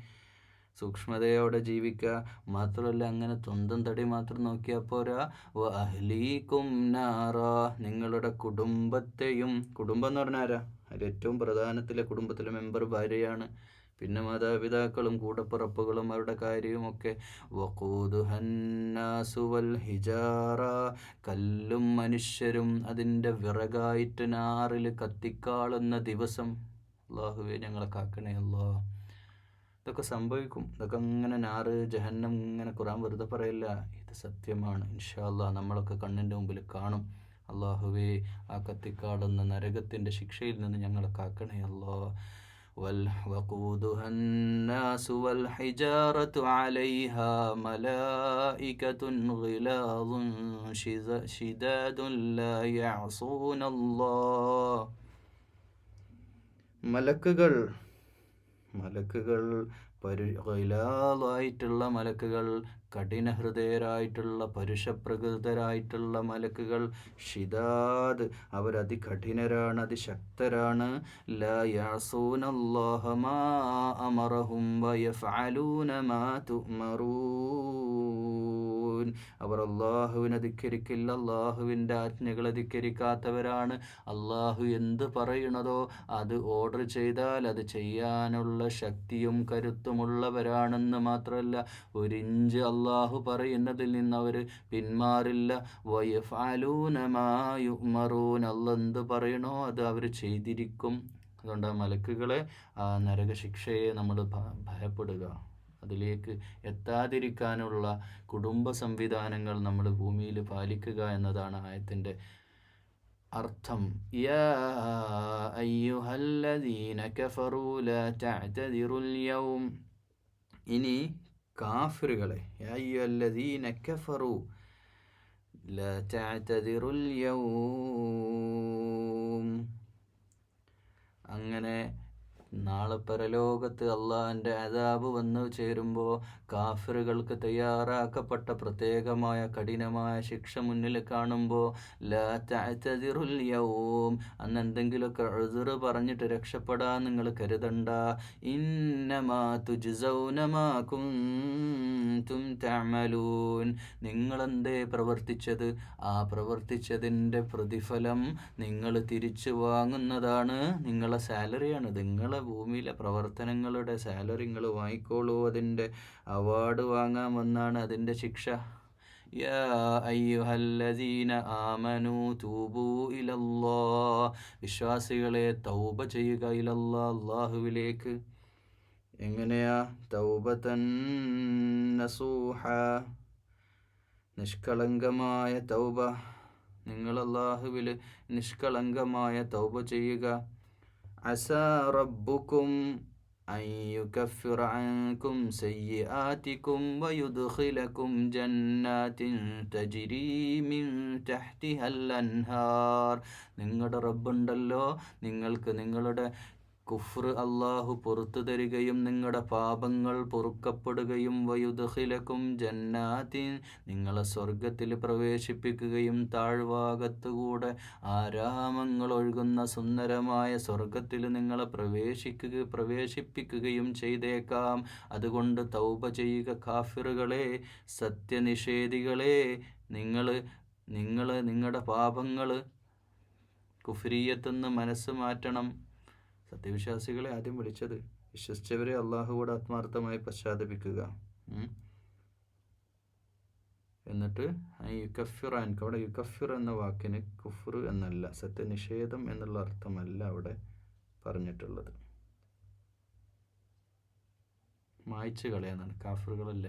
സൂക്ഷ്മതയോടെ ജീവിക്കുക. മാത്രമല്ല അങ്ങനെ സ്വന്തം തടി മാത്രം നോക്കിയാൽ പോരാ, അഹ്ലീക്കും നാറ, നിങ്ങളുടെ കുടുംബത്തെയും. കുടുംബം എന്ന് പറഞ്ഞാൽ ആരാ? അതിൽ ഏറ്റവും പ്രധാനത്തിലെ കുടുംബത്തിലെ മെമ്പർ ഭാര്യയാണ്. പിന്നെ മാതാപിതാക്കളും കൂടപ്പിറപ്പുകളും അവരുടെ കാര്യവുമൊക്കെ. വഖൂദുഹന്നാസു വൽ ഹിജാറ, കല്ലും മനുഷ്യരും അതിൻ്റെ വിറകായിട്ട് നാറിൽ കത്തിക്കാളുന്ന ദിവസം. അല്ലാഹുവേ ഞങ്ങളെ കാക്കണേ അല്ലാ. ഇതൊക്കെ സംഭവിക്കും. ഇതൊക്കെ ഇങ്ങനെ നാറ് ജഹന്നം ഇങ്ങനെ ഖുർആൻ വെറുതെ പറയില്ല, ഇത് സത്യമാണ്. ഇൻഷാ അല്ലാ നമ്മളൊക്കെ കണ്ണിൻ്റെ മുമ്പിൽ കാണും. അല്ലാഹുവേ ആ കത്തിക്കാടുന്ന നരകത്തിൻ്റെ ശിക്ഷയിൽ നിന്ന് ഞങ്ങളെ കാക്കണേ അല്ലാ. وقودها الناس والحجارة عليها ملائكة غلاظ شداد لا يعصون الله. മലക്കുകൾ ഗിലാളായിട്ടുള്ള മലക്കുകൾ, കഠിനഹൃദയരായിട്ടുള്ള പരുഷപ്രകൃതരായിട്ടുള്ള മലക്കുകൾ. ഷിദാദ്, അവരതികഠിനരാണ്, അതിശക്തരാണ്. ലാ യഅസൂനല്ലാഹ മാ അമറഹും വയഫഅലൂന മാ തുഅ്മറൂൻ. അവർ അല്ലാഹുവിനെ ധിക്കരിക്കില്ല, അല്ലാഹുവിൻ്റെ ആജ്ഞകളെ ധിക്കരിക്കാത്തവരാണ്. അല്ലാഹു എന്ത് പറയണതോ അത് ഓർഡർ ചെയ്താൽ അത് ചെയ്യാനുള്ള ശക്തിയും കരുത്തുമുള്ളവരാണെന്ന് മാത്രമല്ല, ഒരിഞ്ച് അള്ളാഹു പറയുന്നതിൽ നിന്ന് അവർ പിന്മാറില്ല. വയഫഅലൂന മാ യുഅ്മറൂൻ, അല്ലാഹ് എന്ത് പറയണോ അത് അവർ ചെയ്തിരിക്കും. അതുകൊണ്ട് ആ മലക്കുകളെ, ആ നരകശിക്ഷയെ നമ്മൾ ഭയപ്പെടുക. അതിലേക്ക് എത്താതിരിക്കാനുള്ള കുടുംബ സംവിധാനങ്ങൾ നമ്മൾ ഭൂമിയിൽ പാലിക്കുക എന്നതാണ് ആയത്തിൻ്റെ അർത്ഥം. യാ അയ്യുഹല്ലദീന കഫറൂ ലാ തഅ്തദിറുൽ യൗം. ഇനി കാഫിറുകളെ, യാ അയ്യുഹല്ലദീന കഫറൂ ലാ തഅ്തദിറുൽ യൗം. അങ്ങനെ നാളെ പരലോകത്ത് അള്ളാഹിൻ്റെ അദാബ് വന്നു ചേരുമ്പോൾ കാഫിറുകൾക്ക് തയ്യാറാക്കപ്പെട്ട പ്രത്യേകമായ കഠിനമായ ശിക്ഷ മുന്നിൽ കാണുമ്പോൾ, ലാ തഅ്തദിറുൽ യൗം, അന്ന് എന്തെങ്കിലുമൊക്കെ ഉസ്ർ പറഞ്ഞിട്ട് രക്ഷപ്പെടാൻ നിങ്ങൾ കരുതണ്ട. ഇന്നമാ തുജ്സൗന മാ കുൻതും തഅമലൂൻ, നിങ്ങളെന്തേ പ്രവർത്തിച്ചത്, ആ പ്രവർത്തിച്ചതിൻ്റെ പ്രതിഫലം നിങ്ങൾ തിരിച്ചു വാങ്ങുന്നതാണ്. നിങ്ങളെ സാലറിയാണ്, നിങ്ങളെ ഭൂമിയിലെ പ്രവർത്തനങ്ങളുടെ സാലറി നിങ്ങൾ വാങ്ങിക്കോളൂ. അതിൻ്റെ അവാർഡ് വാങ്ങാമെന്നാണ് അതിൻ്റെ ശിക്ഷ. യാ അയ്യുഹല്ലദീന ആമനൂ തൂബൂ ഇലല്ലാഹ്, വിശ്വാസികളെ തൗബ ചെയ്യുക, ഇലല്ലാഹ്, അല്ലാഹുവിലേക്ക്. എങ്ങനെയാ? തൗബതൻ നസൂഹ, നിഷ്കളങ്കമായ തൗബ. നിങ്ങൾ അല്ലാഹുവിൽ നിഷ്കളങ്കമായ തൗബ ചെയ്യുക. അസാ റബ്ബുക്കും അൻ യുകഫിറ അൻകും സയ്യിആതികും വയുദ്ഖിലകും ജന്നാത്തിൻ തജ്രി മിൻ തഹ്തിഹൽ അൻഹാർ. നിങ്ങളുടെ റബ്ബുണ്ടല്ലോ, നിങ്ങൾക്ക് നിങ്ങളുടെ കുഫ്ർ അല്ലാഹു പുറത്തു തരികയും നിങ്ങളുടെ പാപങ്ങൾ പൊറുക്കപ്പെടുകയും, വയുദ്ഖിലകും ജന്നാത്തിൻ, നിങ്ങളെ സ്വർഗത്തിൽ പ്രവേശിപ്പിക്കുകയും, താഴ്ഭാഗത്തുകൂടെ ആരാമങ്ങൾ ഒഴുകുന്ന സുന്ദരമായ സ്വർഗത്തിൽ നിങ്ങളെ പ്രവേശിപ്പിക്കുകയും ചെയ്തേക്കാം. അതുകൊണ്ട് തൗബ ചെയ്യുക കാഫിറുകളെ, സത്യനിഷേധികളെ. നിങ്ങളുടെ പാപങ്ങൾ, കുഫ്രിയത്തുനിന്ന് മനസ്സ് മാറ്റണം. സത്യവിശ്വാസികളെ ആദ്യം വിളിച്ചത്, വിശ്വസിച്ചവരെ അള്ളാഹുവോട് ആത്മാർത്ഥമായി പശ്ചാത്തപിക്കുക. എന്നിട്ട് യുകഫിർ അൻക, അവിടെ യുകഫിർ എന്ന വാക്കിന് കുഫ്ർ എന്നല്ല, സത്യനിഷേധം എന്നുള്ള അർത്ഥമല്ല അവിടെ പറഞ്ഞിട്ടുള്ളത്. മായ്ച്ചു കളയാന്നാണ്, കാഫിറുകളല്ല.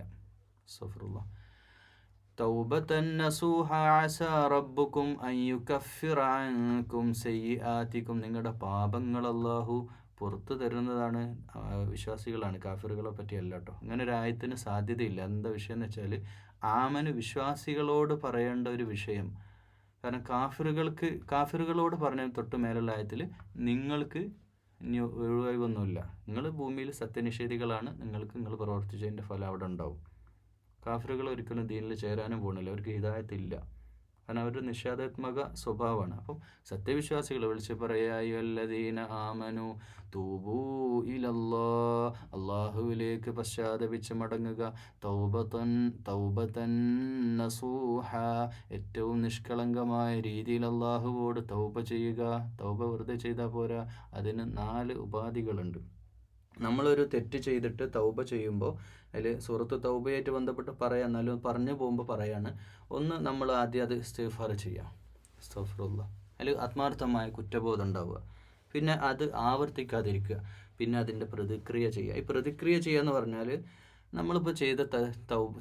അസ്തഗ്ഫിറുല്ലാഹ്. തൗബതൻ നസൂഹ അസാ റബ്ബുക്കും അൻ യുകഫിറ അൻകും സയ്യിആതികും, നിങ്ങളുടെ പാപങ്ങൾ അല്ലാഹു പുറത്തു തരുന്നതാണ്. വിശ്വാസികളാണ്, കാഫിറുകളെ പറ്റിയല്ല കേട്ടോ. അങ്ങനെ ഒരു ആയത്തിന് സാധ്യതയില്ല. എന്താ വിഷയം എന്ന് വെച്ചാൽ, ആമന് വിശ്വാസികളോട് പറയേണ്ട ഒരു വിഷയം. കാരണം കാഫിറുകളോട് പറഞ്ഞ തൊട്ട് മേലുള്ള ആയത്തിൽ നിങ്ങൾക്ക് ഇനി ഒഴിവൊന്നുമില്ല. നിങ്ങൾ ഭൂമിയിൽ സത്യനിഷേധികളാണ്, നിങ്ങൾ പ്രവർത്തിച്ചതിൻ്റെ ഫലം അവിടെ ഉണ്ടാവും. കാഫിറുകൾ ഒരിക്കലും ദീനിൽ ചേരാനും പോകണില്ല, അവർക്ക് ഹിദായത്തില്ല. കാരണം അവർ നിഷേധാത്മക സ്വഭാവമാണ്. അപ്പം സത്യവിശ്വാസികൾ വിളിച്ച് പറയായുല്ലദീന ആമനു തൂബൂ ഇലല്ലാ, അള്ളാഹുവിലേക്ക് പശ്ചാത്തപിച്ച് മടങ്ങുക, തൗബതൻ നസൂഹ, ഏറ്റവും നിഷ്കളങ്കമായ രീതിയിൽ അള്ളാഹുവോട് തൗബ ചെയ്യുക. തൗബ വെറുതെ ചെയ്താൽ പോരാ, അതിന് 4 ഉപാധികളുണ്ട്. നമ്മളൊരു തെറ്റ് ചെയ്തിട്ട് തൗബ ചെയ്യുമ്പോൾ അതിൽ സൂറത്ത് തൗബയായിട്ട് ബന്ധപ്പെട്ട് പറയാം, എന്നാലും പറഞ്ഞു പോകുമ്പോൾ പറയാണ്, ഒന്ന് നമ്മൾ ആദ്യം അത് ഇസ്തിഗ്ഫാർ ചെയ്യാം, അസ്തഗ്ഫിറുല്ലാഹ്, അതിൽ ആത്മാർത്ഥമായ കുറ്റബോധം ഉണ്ടാവുക. പിന്നെ അത് ആവർത്തിക്കാതിരിക്കുക. പിന്നെ അതിൻ്റെ പ്രതിക്രിയ ചെയ്യുക. ഈ പ്രതിക്രിയ ചെയ്യുക എന്ന് പറഞ്ഞാൽ നമ്മളിപ്പോൾ ചെയ്ത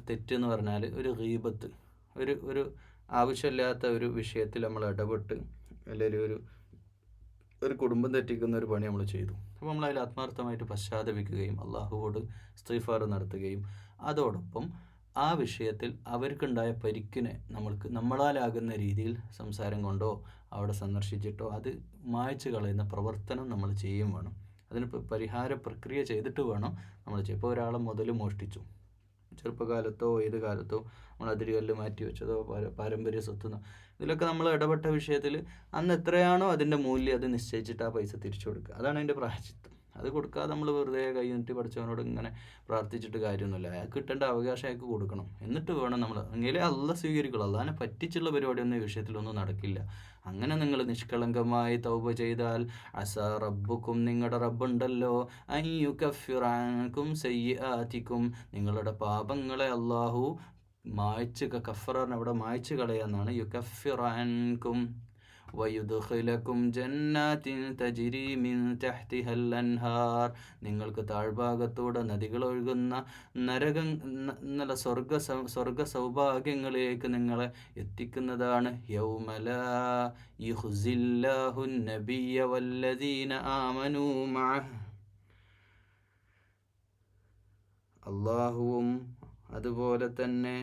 തെറ്റെന്ന് പറഞ്ഞാൽ ഒരു ഗീബത്ത്, ഒരു ആവശ്യമില്ലാത്ത ഒരു വിഷയത്തിൽ നമ്മൾ ഇടപെട്ട്, അല്ലെങ്കിൽ ഒരു കുടുംബം തെറ്റിക്കുന്ന ഒരു പണി നമ്മൾ ചെയ്തു. അപ്പോൾ നമ്മൾ അതിൽ ആത്മാർത്ഥമായിട്ട് പശ്ചാത്തപിക്കുകയും അള്ളാഹുവോട് ഇസ്തിഗ്ഫാർ നടത്തുകയും അതോടൊപ്പം ആ വിഷയത്തിൽ അവർക്കുണ്ടായ പരിക്കിനെ നമ്മളാലാകുന്ന രീതിയിൽ സംസാരം കൊണ്ടോ അവിടെ സന്ദർശിച്ചിട്ടോ അത് മായ്ച്ചു കളയുന്ന പ്രവർത്തനം നമ്മൾ ചെയ്യും വേണം. അതിന് പരിഹാര പ്രക്രിയ ചെയ്തിട്ട് വേണം നമ്മൾ ചെയ്യും. ഇപ്പോൾ ഒരാളെ മുതൽ മോഷ്ടിച്ചു, ചെറുപ്പകാലത്തോ ഏത് കാലത്തോ നമ്മൾ അതിരുകല്ല് മാറ്റി വെച്ചതോ പാരമ്പര്യ സ്വത്തുനിന്നോ, ഇതിലൊക്കെ നമ്മൾ ഇടപെട്ട വിഷയത്തിൽ അന്ന് എത്രയാണോ അതിൻ്റെ മൂല്യം അത് നിശ്ചയിച്ചിട്ട് ആ പൈസ തിരിച്ചു കൊടുക്കുക. അതാണ് അതിൻ്റെ പ്രായശ്ചിത്തം. അത് കൊടുക്കാതെ നമ്മൾ വെറുതെ കൈ നീട്ടി പഠിച്ചവനോട് ഇങ്ങനെ പ്രാർത്ഥിച്ചിട്ട് കാര്യമൊന്നുമില്ല. അയാൾക്ക് കിട്ടേണ്ട അവകാശം അയാൾക്ക് കൊടുക്കണം. എന്നിട്ട് വേണം നമ്മൾ, എങ്കിലേ അള്ളാഹ് സ്വീകരിക്കുള്ളൂ. അള്ളാഹിനെ പറ്റിച്ചുള്ള പരിപാടിയൊന്നും ഈ വിഷയത്തിലൊന്നും നടക്കില്ല. അങ്ങനെ നിങ്ങൾ നിഷ്കളങ്കമായി തൗബ ചെയ്താൽ അസ റബ്ബുക്കും, നിങ്ങളുടെ റബ്ബുണ്ടല്ലോ, അയ്യുകഫിറ അൻകും സയ്യിആതിക്കും, നിങ്ങളുടെ പാപങ്ങളെ അള്ളാഹു കഫറാൻ അവിടെ മായ്ച്ചു കളയാന്നാണ്. യുകഫിറ അൻകും വയുദ്ഖിലകും ജന്നാത്തിൻ തജ്രി മിൻ തഹ്തിഹൽ അൻഹാർ, നിങ്ങൾക്ക് താഴ്ഭാഗത്തൂടെ നദികൾ ഒഴുകുന്ന നല്ല സ്വർഗ സൗഭാഗ്യങ്ങളിലേക്ക് നിങ്ങളെ എത്തിക്കുന്നതാണ്. യൗമ ലാ യുഖ്സില്ലാഹുൻ നബിയ്യ വല്ലദീന ആമനൂ മഅഹ്, അള്ളാഹുവും അതുപോലെ തന്നെ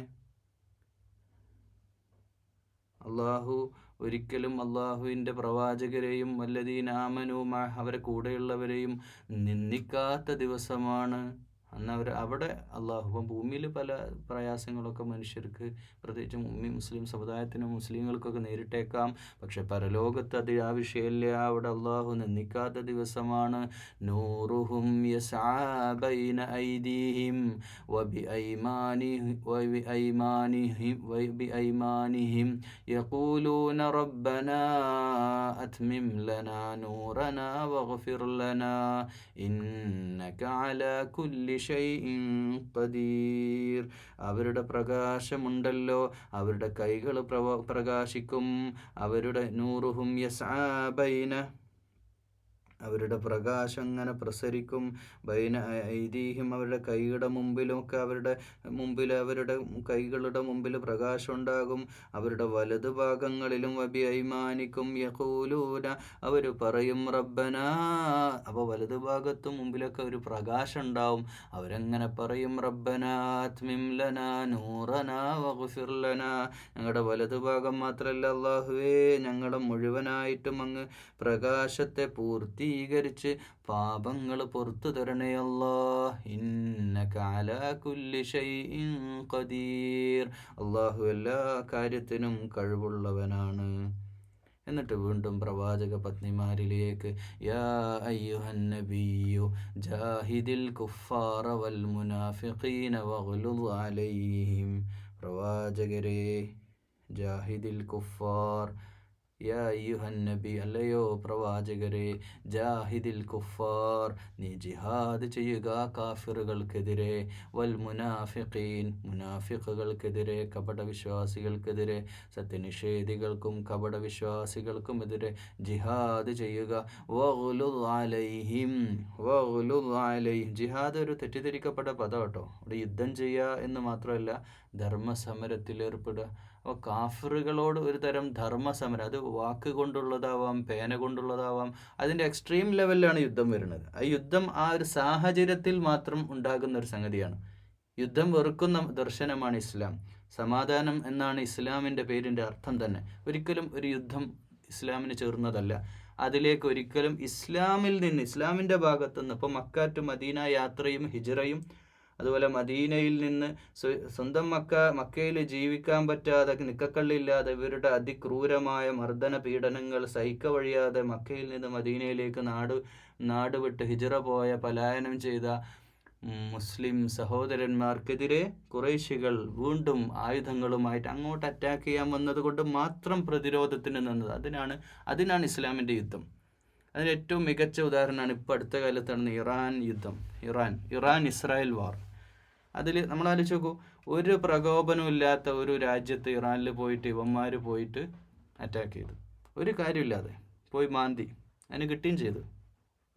അള്ളാഹു ഒരിക്കലും അള്ളാഹുവിൻ്റെ പ്രവാചകരെയും വല്ലദീന ആമനൂ മഅഹ്, അവരെ കൂടെയുള്ളവരെയും നിന്ദിക്കാത്ത ദിവസമാണ്. അന്ന് അവിടെ അള്ളാഹു, ഭൂമിയിൽ പല പ്രയാസങ്ങളൊക്കെ മനുഷ്യർക്ക്, പ്രത്യേകിച്ച് മുസ്ലിം സമുദായത്തിനും മുസ്ലിങ്ങൾക്കൊക്കെ നേരിട്ടേക്കാം. പക്ഷെ പരലോകത്ത് അത് ആ വിഷയമല്ല. അവിടെ അള്ളാഹു നിന്ദിക്കാത്ത ദിവസമാണ്. നൂറുഹും യസ്ആ ബൈന ഐദീഹിം വബിഐമാനിഹിം യഖൂലൂന റബ്ബനാ അത്മിം ലനാ നൂറനാ വഗ്ഫിർ ലനാ ഇന്നക അലാ കുല്ലി ഷൈഇൻ ഖദീർ. അവരുടെ പ്രകാശമുണ്ടല്ലോ, അവരുടെ കൈകൾ പ്രകാശിക്കും. അവരുടെ നൂറുഹും യസ്ആ ബൈന, അവരുടെ പ്രകാശം ഇങ്ങനെ പ്രസരിക്കും. ബൈന ഐദീഹിം, അവരുടെ കൈയുടെ മുമ്പിലുമൊക്കെ, അവരുടെ കൈകളുടെ മുമ്പിൽ പ്രകാശം ഉണ്ടാകും. അവരുടെ വലതു ഭാഗങ്ങളിലും വബി ഐമാനിക്കും യഖൂലൂന, അവർ പറയും റബ്ബനാ, അപ്പോൾ വലതു ഭാഗത്തും മുമ്പിലൊക്കെ ഒരു പ്രകാശം ഉണ്ടാവും. അവരെങ്ങനെ പറയും റബ്ബനാ അത്മിം ലനാ നൂറനാ വഗ്ഫിർ ലനാ, ഞങ്ങളുടെ വലതു ഭാഗം മാത്രമല്ല അല്ലാഹുവേ, ഞങ്ങളുടെ മുഴുവനായിട്ടും അങ്ങ് പ്രകാശത്തെ പൂർത്തീകരിച്ച് പാപങ്ങൾ പുറത്തു തരണേ അല്ലാഹ്. ഇന്നക അലാ കുല്ലി ഷൈഇൻ ഖദീർ, അല്ലാഹു എല്ലാ കാര്യത്തിനും കഴിവുള്ളവനാണ്. എന്നിട്ട് വീണ്ടും പ്രവാചക പത്നിമാരിലേക്ക്, യാ അയ്യുഹൻ നബിയ്യു ജാഹിദിൽ കുഫാറ വൽ മുനാഫിഖീന വഗ്ലുദ് അലൈഹിം, പ്രവാചകരെ ജാഹിദിൽ കുഫാർ, യാ അയ്യുഹൻ നബി, അല്ലയോ പ്രവാചകരെ, ജാഹിദിൽ കുഫാർ, നീ ജിഹാദ് ചെയ്യുക കാഫിറുകൾക്കെതിരെ, വൽ മുനാഫിഖീൻ, മുനാഫിഖുകൾക്കെതിരെ, കപടവിശ്വാസികൾക്കെതിരെ, സത്യനിഷേധികൾക്കും കപടവിശ്വാസികൾക്കും എതിരെ ജിഹാദ് ചെയ്യുക. വഗ്ലുദ് അലൈഹിം, ജിഹാദ് ഒരു തെറ്റിദ്ധരിക്കപ്പെട്ട പദം കേട്ടോ. അവിടെ യുദ്ധം ചെയ്യുക എന്ന് മാത്രമല്ല, ധർമ്മസമരത്തിലേർപ്പെടുക. അപ്പോൾ കാഫിറുകളോട് ഒരു തരം ധർമ്മസമരം, അത് വാക്ക് കൊണ്ടുള്ളതാവാം, പേന കൊണ്ടുള്ളതാവാം, അതിൻ്റെ എക്സ്ട്രീം ലെവലിലാണ് യുദ്ധം വരുന്നത്. ആ യുദ്ധം ആ ഒരു സാഹചര്യത്തിൽ മാത്രം ഉണ്ടാകുന്ന ഒരു സംഗതിയാണ്. യുദ്ധം വെറുക്കുന്ന ദർശനമാണ് ഇസ്ലാം. സമാധാനം എന്നാണ് ഇസ്ലാമിൻ്റെ പേരിൻ്റെ അർത്ഥം തന്നെ. ഒരിക്കലും ഒരു യുദ്ധം ഇസ്ലാമിന് ചേർന്നതല്ല. അതിലേക്ക് ഒരിക്കലും ഇസ്ലാമിൽ നിന്ന്, ഇസ്ലാമിൻ്റെ ഭാഗത്തുനിന്ന്, ഇപ്പോൾ മക്ക ടു മദീന യാത്രയും ഹിജ്റയും അതുപോലെ മദീനയിൽ നിന്ന് സ്വന്തം മക്കയിൽ ജീവിക്കാൻ പറ്റാതെ നിക്കക്കള്ളില്ലാതെ ഇവരുടെ അതിക്രൂരമായ മർദ്ദന പീഡനങ്ങൾ സഹിക്ക വഴിയാതെ മക്കയിൽ നിന്ന് മദീനയിലേക്ക് നാട് വിട്ട് ഹിജ്റ പോയ പലായനം ചെയ്ത മുസ്ലിം സഹോദരന്മാർക്കെതിരെ ഖുറൈശികൾ വീണ്ടും ആയുധങ്ങളുമായിട്ട് അങ്ങോട്ട് അറ്റാക്ക് ചെയ്യാൻ വന്നത് കൊണ്ട് മാത്രം പ്രതിരോധത്തിന് നിന്നത്. അതിനാണ് ഇസ്ലാമിൻ്റെ യുദ്ധം. അതിന് ഏറ്റവും മികച്ച ഉദാഹരണമാണ് ഇപ്പോൾ അടുത്ത കാലത്ത് നടന്ന ഇറാൻ യുദ്ധം. ഇറാൻ ഇസ്രായേൽ വാർ. അതിൽ നമ്മൾ ആലോചിച്ച് നോക്കൂ, ഒരു പ്രകോപനവും ഇല്ലാത്ത ഒരു രാജ്യത്ത് ഇറാനിൽ പോയിട്ട് ഇവന്മാർ പോയിട്ട് അറ്റാക്ക് ചെയ്തു. ഒരു കാര്യമില്ലാതെ പോയി മാന്തി. അതിന് കിട്ടുകയും ചെയ്തു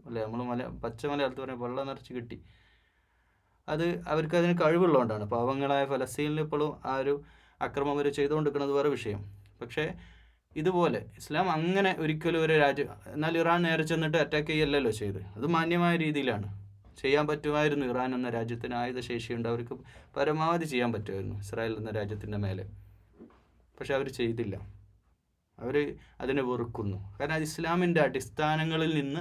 അല്ലേ? നമ്മൾ പച്ച മലയാളത്തിൽ പറഞ്ഞാൽ വെള്ളം നിറച്ച് കിട്ടി. അത് അവർക്ക് അതിന് കഴിവുള്ളതുകൊണ്ടാണ്. പാവങ്ങളായ ഫലസ്തീനിൽ ഇപ്പോഴും ആ ഒരു അക്രമം അവർ ചെയ്തുകൊണ്ടിരിക്കുന്നത് വേറെ വിഷയം. പക്ഷേ ഇതുപോലെ ഇസ്ലാം അങ്ങനെ ഒരിക്കലും ഒരു രാജ്യം, എന്നാൽ ഇറാൻ നേരെ ചെന്നിട്ട് അറ്റാക്ക് ചെയ്യല്ലല്ലോ ചെയ്ത്. അത് മാന്യമായ രീതിയിലാണ് ചെയ്യാൻ പറ്റുമായിരുന്നു. ഇറാൻ എന്ന രാജ്യത്തിന് ആയുധശേഷിയുണ്ട്, അവർക്ക് പരമാവധി ചെയ്യാൻ പറ്റുമായിരുന്നു ഇസ്രായേൽ എന്ന രാജ്യത്തിൻ്റെ മേലെ. പക്ഷെ അവർ ചെയ്തില്ല. അവർ അതിനെ വെറുക്കുന്നു. കാരണം അത് ഇസ്ലാമിൻ്റെ അടിസ്ഥാനങ്ങളിൽ നിന്ന്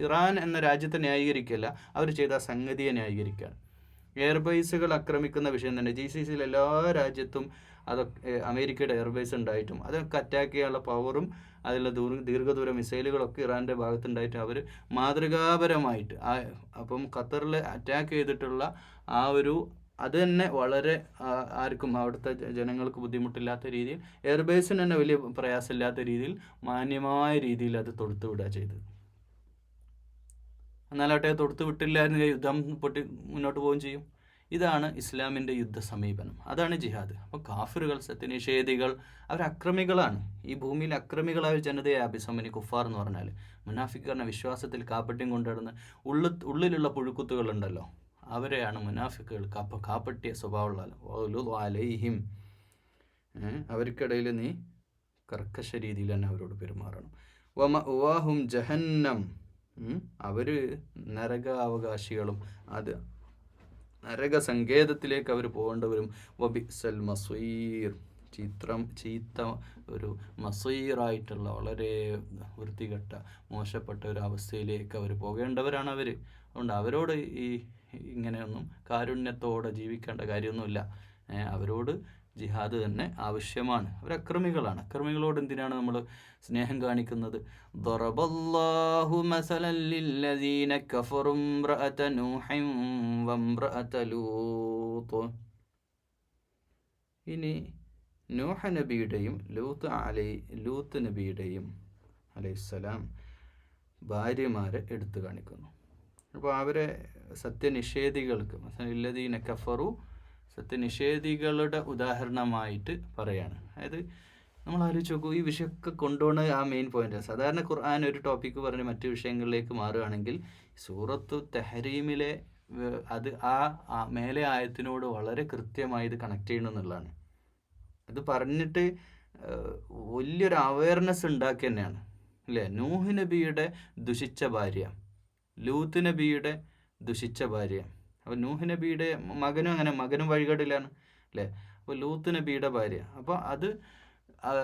ഇറാൻ എന്ന രാജ്യത്തെ ന്യായീകരിക്കുകയല്ല, അവർ ചെയ്ത സംഗതിയെ ന്യായീകരിക്കുകയാണ്. എയർബേസുകൾ ആക്രമിക്കുന്ന വിഷയം തന്നെ GCCയിൽ എല്ലാ രാജ്യത്തും അതൊക്കെ അമേരിക്കയുടെ എയർബേസ് ഉണ്ടായിട്ടും അതൊക്കെ അറ്റാക്ക് ചെയ്യാനുള്ള പവറും അതിലുള്ള ദീർഘദൂര മിസൈലുകളൊക്കെ ഇറാൻ്റെ ഭാഗത്തുണ്ടായിട്ടും അവർ മാതൃകാപരമായിട്ട് അപ്പം ഖത്തറിൽ അറ്റാക്ക് ചെയ്തിട്ടുള്ള അത് തന്നെ വളരെ ആർക്കും അവിടുത്തെ ജനങ്ങൾക്ക് ബുദ്ധിമുട്ടില്ലാത്ത രീതിയിൽ, എയർബേസിന് തന്നെ വലിയ പ്രയാസമില്ലാത്ത രീതിയിൽ മാന്യമായ രീതിയിൽ അത് തൊടുത്തു വിടുക ചെയ്തത്. എന്നാലാട്ടെ തൊടുത്തു വിട്ടില്ലായിരുന്നു യുദ്ധം മുന്നോട്ട് പോവുകയും ചെയ്യും. ഇതാണ് ഇസ്ലാമിൻ്റെ യുദ്ധ സമീപനം. അതാണ് ജിഹാദ്. അപ്പോൾ കാഫിറുകൾ, സത്യനിഷേധികൾ, അവർ അക്രമികളാണ്. ഈ ഭൂമിയിൽ അക്രമികളായ ജനതയെ അഭിസംബന്ധിക്കും. കുഫാർ എന്ന് പറഞ്ഞാൽ മുനാഫിക്കുകളുടെ വിശ്വാസത്തിൽ കാപ്പട്യം കൊണ്ടുവരുന്ന ഉള്ളിലുള്ള പുഴുക്കുത്തുകളുണ്ടല്ലോ, അവരെയാണ് മുനാഫിക്കുകൾ. കാപ്പട്ടിയ സ്വഭാവമുള്ള അലൈഹിം. അവർക്കിടയിൽ നീ കർക്കശ രീതിയിൽ തന്നെ അവരോട് പെരുമാറണം. വമഅവാഹും ജഹന്നം. അവർ നരകാവകാശികളും നരക സങ്കേതത്തിലേക്ക് അവർ പോകേണ്ടവരും. വബിഅ്സൽ മസീർ. ചീത്ത ഒരു മസീറായിട്ടുള്ള വളരെ വൃത്തികെട്ട മോശപ്പെട്ട ഒരു അവസ്ഥയിലേക്ക് അവർ പോകേണ്ടവരാണ് അവർ. അതുകൊണ്ട് അവരോട് ഇങ്ങനെയൊന്നും കാരുണ്യത്തോടെ ജീവിക്കേണ്ട കാര്യമൊന്നുമില്ല. അവരോട് ജിഹാദ് തന്നെ ആവശ്യമാണ്. അവർ അക്രമികളാണ്. അക്രമികളോട് എന്തിനാണ് നമ്മൾ സ്നേഹം കാണിക്കുന്നത്? ദറബല്ലാഹു മസലൻ ലില്ലദീന കഫറു ഇംറഅത നൂഹിൻ വഇംറഅത ലൂത്ത്. ഇനി നൂഹ് നബിയുടെയും ലൂത്ത് നബിയുടെയും അലൈഹിസ്സലാം ഭാര്യമാരെ എടുത്തു കാണിക്കുന്നു. അപ്പോൾ അവരെ സത്യനിഷേധികൾക്ക്, ഇല്ലദീന കഫറു, സത്യനിഷേധികളുടെ ഉദാഹരണമായിട്ട് പറയാണ്. അതായത് നമ്മൾ ആലോചിച്ച് നോക്കൂ, ഈ വിഷയമൊക്കെ കൊണ്ടുപോകുന്ന ആ മെയിൻ പോയിന്റ്. സാധാരണ ഖുർആൻ ഒരു ടോപ്പിക്ക് പറഞ്ഞ് മറ്റു വിഷയങ്ങളിലേക്ക് മാറുകയാണെങ്കിൽ സൂറത്തു തെഹരീമിലെ അത് ആ മേലെ ആയത്തിനോട് വളരെ കൃത്യമായി ഇത് കണക്ട് ചെയ്യണം എന്നുള്ളതാണ്. ഇത് പറഞ്ഞിട്ട് വലിയൊരു അവയർനെസ് ഉണ്ടാക്കി തന്നെയാണ് അല്ലേ? നൂഹ് നബിയുടെ ദുഷിച്ച ഭാര്യ, ലൂത്ത് നബിയുടെ ദുഷിച്ച ഭാര്യ. അപ്പോൾ നൂഹ് നബിയുടെ മകനും വഴികേടിലാണ് അല്ലേ? അപ്പോൾ ലൂത്ത് നബിയുടെ ഭാര്യ. അപ്പോൾ അത്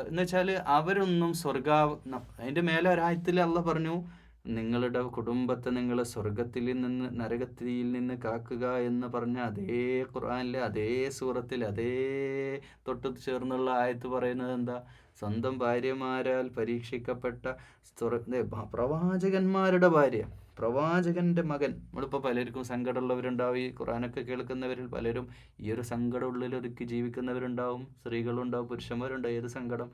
എന്ന് വെച്ചാൽ അവരൊന്നും അതിൻ്റെ മേലെ ഒരായത്തിൽ അള്ളാഹ് പറഞ്ഞു, നിങ്ങളുടെ കുടുംബത്തെ നിങ്ങൾ സ്വർഗത്തിൽ നിന്ന് നരകത്തിൽ നിന്ന് കാക്കുക എന്ന് പറഞ്ഞ അതേ ഖുർആനിലെ അതേ സൂറത്തിൽ അതേ തൊട്ട് ചേർന്നുള്ള ആയത്ത് പറയുന്നത് എന്താ? സ്വന്തം ഭാര്യമാരാൽ പരീക്ഷിക്കപ്പെട്ട പ്രവാചകന്മാരുടെ ഭാര്യ, പ്രവാചകൻ്റെ മകൻ. നമ്മളിപ്പോൾ പലർക്കും സങ്കടമുള്ളവരുണ്ടാവും. ഈ ഖുർആനൊക്കെ കേൾക്കുന്നവരിൽ പലരും ഈ ഒരു സങ്കടം ഉള്ളിലൊതുക്കി ജീവിക്കുന്നവരുണ്ടാവും. സ്ത്രീകളുണ്ടാവും, പുരുഷന്മാരുണ്ടാവും. ഏത് സങ്കടം?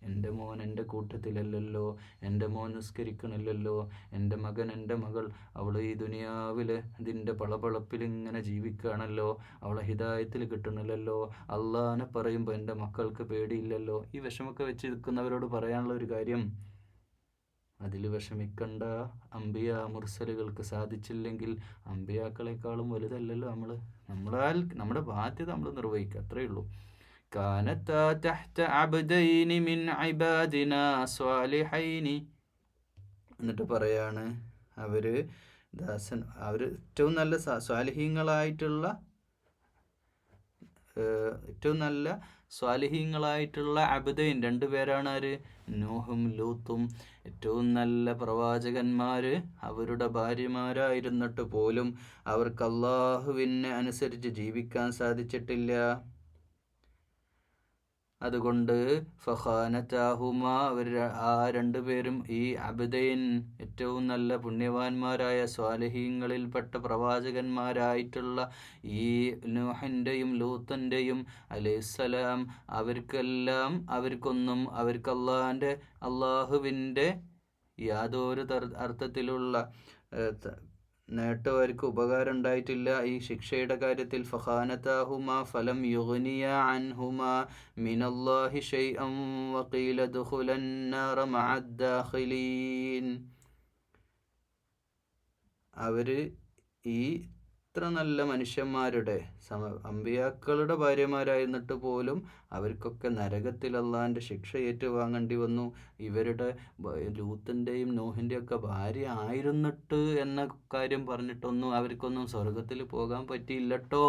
എൻ്റെ മോൻ എൻ്റെ കൂട്ടത്തിലല്ലല്ലോ, എൻ്റെ മോൻ നിസ്കരിക്കണില്ലല്ലോ, എൻ്റെ മകൻ എൻ്റെ മകൾ അവൾ ഈ ദുനിയാവിൽ ഇതിൻ്റെ പളപളപ്പിൽ ഇങ്ങനെ ജീവിക്കുകയാണല്ലോ, അവളെ ഹിദായത്തിൽ കിട്ടണില്ലല്ലോ, അള്ളാനെ പറയുമ്പോൾ എൻ്റെ മക്കൾക്ക് പേടിയില്ലല്ലോ. ഈ വിഷമൊക്കെ വെച്ച് നിൽക്കുന്നവരോട് പറയാനുള്ള ഒരു കാര്യം, അതിൽ വിഷമിക്കണ്ട. അമ്പിയ മുർസലുകൾക്ക് സാധിച്ചില്ലെങ്കിൽ അമ്പിയാക്കളെക്കാളും വലുതല്ലല്ലോ നമ്മുടെ ബാധ്യത നമ്മൾ നിർവഹിക്കുക, അത്രയേ ഉള്ളൂ. കാനത്താ തഹ്ത അബ്ദൈനി മിൻ ഇബാദിനാ സ്വാലിഹൈനി. എന്നിട്ട് പറയാണ് അവർ ഏറ്റവും നല്ല സ്വാലിഹീങ്ങളായിട്ടുള്ള ഏറ്റവും നല്ല സ്വാലിഹീങ്ങളായിട്ടുള്ള അബ്ദൈൻ 2 പേരാണ് ആര്? നൂഹും ലൂത്തും. ഏറ്റവും നല്ല പ്രവാചകന്മാർ അവരുടെ ഭാര്യമാരായിരുന്നിട്ട് പോലും അവർക്ക് അള്ളാഹുവിനെ അനുസരിച്ച് ജീവിക്കാൻ സാധിച്ചിട്ടില്ല. അതുകൊണ്ട് ഫഖാനതാഹുമ, അവർ ആ 2 പേരും, ഈ അബ്ദൈൻ ഏറ്റവും നല്ല പുണ്യവാന്മാരായ സ്വാലിഹീങ്ങളിൽപ്പെട്ട പ്രവാചകന്മാരായിട്ടുള്ള ഈ നൂഹിൻ്റെയും ലൂത്തിൻ്റെയും അലൈഹിസ്സലാം, അവർക്ക് അള്ളാഹുവിൻ്റെ യാതൊരു അർത്ഥത്തിലുള്ള നേട്ടം അവർക്ക് ഉപകാരം ഉണ്ടായിട്ടില്ല ഈ ശിക്ഷയുടെ കാര്യത്തിൽ. ഫഖാനതാഹുമാ ഫലം യുഗ്നിയ അൻഹുമാ മിനല്ലാഹി ശൈഅൻ വഖീല ദുഖുലൻ നാറ മഅദ്ദാഖിലീൻ. അവർ ഈ ഇത്ര നല്ല മനുഷ്യന്മാരുടെ അമ്പിയാക്കളുടെ ഭാര്യമാരായിരുന്നിട്ട് പോലും അവർക്കൊക്കെ നരകത്തിൽ അള്ളാഹിൻ്റെ ശിക്ഷ ഏറ്റുവാങ്ങേണ്ടി വന്നു. ഇവരുടെ ലൂത്തിൻ്റെയും നോഹിൻ്റെയും ഒക്കെ ഭാര്യ ആയിരുന്നിട്ട് എന്ന കാര്യം പറഞ്ഞിട്ടൊന്നും അവർക്കൊന്നും സ്വർഗത്തിൽ പോകാൻ പറ്റിയില്ലട്ടോ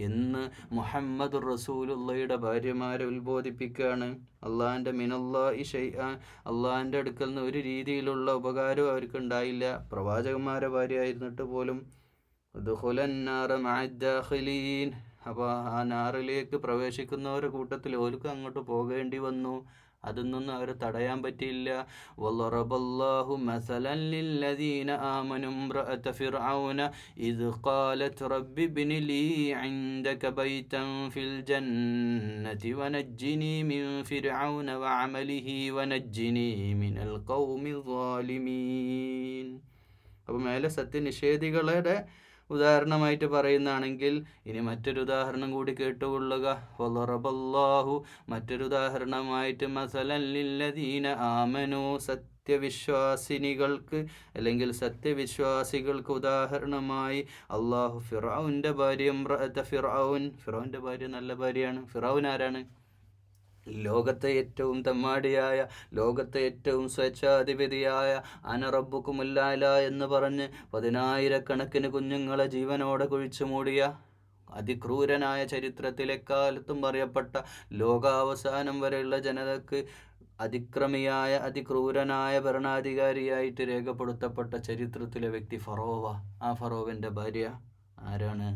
എന്ന് മുഹമ്മദ് റസൂലുള്ളയുടെ ഭാര്യമാരെ ഉത്ബോധിപ്പിക്കുകയാണ്. അള്ളാഹിൻ്റെ മിനല്ലാഹി ശൈഅൻ, അള്ളാഹിൻ്റെ അടുക്കൽ നിന്ന് ഒരു രീതിയിലുള്ള ഉപകാരവും അവർക്ക് ഉണ്ടായില്ല. പ്രവാചകന്മാരെ ഭാര്യ ആയിരുന്നിട്ട് പോലും. ദുഖുലന്നാറ മഅദ്ദാഖിലീൻ, അപ്പോൾ ആ നാറിലേക്ക് പ്രവേശിക്കുന്നവരുടെ കൂട്ടത്തിൽ ഓർക്ക് അങ്ങോട്ട് പോകേണ്ടി വന്നു. അതൊന്നും അവരെ തടയാൻ പറ്റിയില്ല. വളറബല്ലാഹു മസലൻ ലില്ലദീന ആമനു ഇംറഅത ഫിർഔന ഇദ് ഖാലത് റബ്ബി ഇബ്നി ലീ ഇൻദക ബൈതൻ ഫിൽ ജന്നതി വനജ്ജിനി മിൻ ഫിർഔന വഅമലിഹി വനജ്ജിനി മിനൽ ഖൗമിൽ ളാലിമീൻ. അപ്പോൾ മേലെ സത്യനിഷേധികളുടെ ഉദാഹരണമായിട്ട് പറയുന്നതാണെങ്കിൽ ഇനി മറ്റൊരു ഉദാഹരണം കൂടി കേട്ടുകൊള്ളുക. വളറബല്ലാഹു, മറ്റൊരു ഉദാഹരണമായിട്ട് മസലൻ ലില്ലദീന ആമനു, സത്യവിശ്വാസിനികൾക്ക് അല്ലെങ്കിൽ സത്യവിശ്വാസികൾക്ക് ഉദാഹരണമായി അള്ളാഹു ഫിർഔൻ്റെ ഭാര്യ ഇംറഅത ഫിർഔൻ, ഫിർഔൻ്റെ ഭാര്യ നല്ല ഭാര്യയാണ്. ഫിർഔൻ ആരാണ്? ലോകത്തെ ഏറ്റവും തെമ്മാടിയായ, ലോകത്തെ ഏറ്റവും സ്വേച്ഛാധിപതിയായ അന റബ്ബുക്കുമുൽ അഅ്ലാ എന്ന് പറഞ്ഞ് 10,000 കുഞ്ഞുങ്ങളെ ജീവനോടെ കുഴിച്ചു മൂടിയ അതിക്രൂരനായ, ചരിത്രത്തിലെക്കാലത്തും പറയപ്പെട്ട, ലോകാവസാനം വരെയുള്ള ജനതക്ക് അതിക്രൂരനായ ഭരണാധികാരിയായിട്ട് രേഖപ്പെടുത്തപ്പെട്ട ചരിത്രത്തിലെ വ്യക്തി ഫറോവ. ആ ഫറോവിൻ്റെ ഭാര്യ ആരാണ്?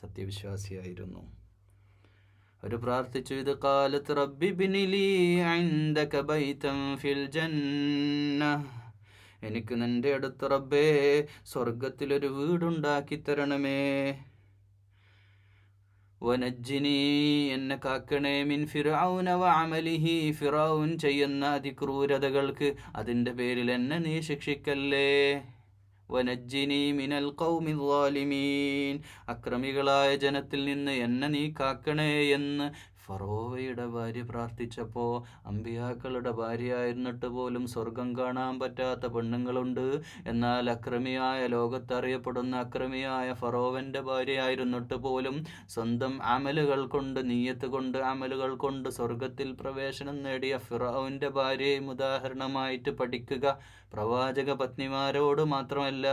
സത്യവിശ്വാസിയായിരുന്നു. അവർ പ്രാർത്ഥിച്ചു, ഇത് ഖാലത്ത് റബ്ബി ഇബ്നി ലീ ഇൻദക ബൈതൻ ഫിൽ ജന്ന, എനിക്ക് നിൻ്റെ അടുത്ത് റബ്ബേ സ്വർഗത്തിലൊരു വീടുണ്ടാക്കി തരണമേ. വനജ്ജിനി, എന്നെ കാക്കണേ, മിൻ ഫിർഔന വഅമലിഹി, ഫിർഔൻ ചെയ്യുന്ന അതിക്രൂരതകൾക്ക് അതിൻ്റെ പേരിൽ എന്നെ നീ ശിക്ഷിക്കല്ലേ. വനജ്ജിനി മിനൽ ഖൗമിൽ ളാലിമീൻ, അക്രമികളായ ജനത്തിൽ നിന്ന് എന്നെ നീ കാക്കണേ എന്ന് ഫറോവയുടെ ഭാര്യ പ്രാർത്ഥിച്ചപ്പോൾ, അമ്പിയാക്കളുടെ ഭാര്യയായിരുന്നിട്ട് പോലും സ്വർഗം കാണാൻ പറ്റാത്ത പെണ്ണുങ്ങളുണ്ട്. എന്നാൽ അക്രമിയായ, ലോകത്തറിയപ്പെടുന്ന അക്രമിയായ ഫറോവൻ്റെ ഭാര്യയായിരുന്നിട്ട് പോലും സ്വന്തം അമലുകൾ കൊണ്ട്, നീയത്ത് കൊണ്ട്, അമലുകൾ കൊണ്ട് സ്വർഗത്തിൽ പ്രവേശനം നേടിയ ഫിർഔൻ്റെ ഭാര്യയും ഉദാഹരണമായിട്ട് പഠിക്കുക. പ്രവാചക പത്നിമാരോട് മാത്രമല്ല,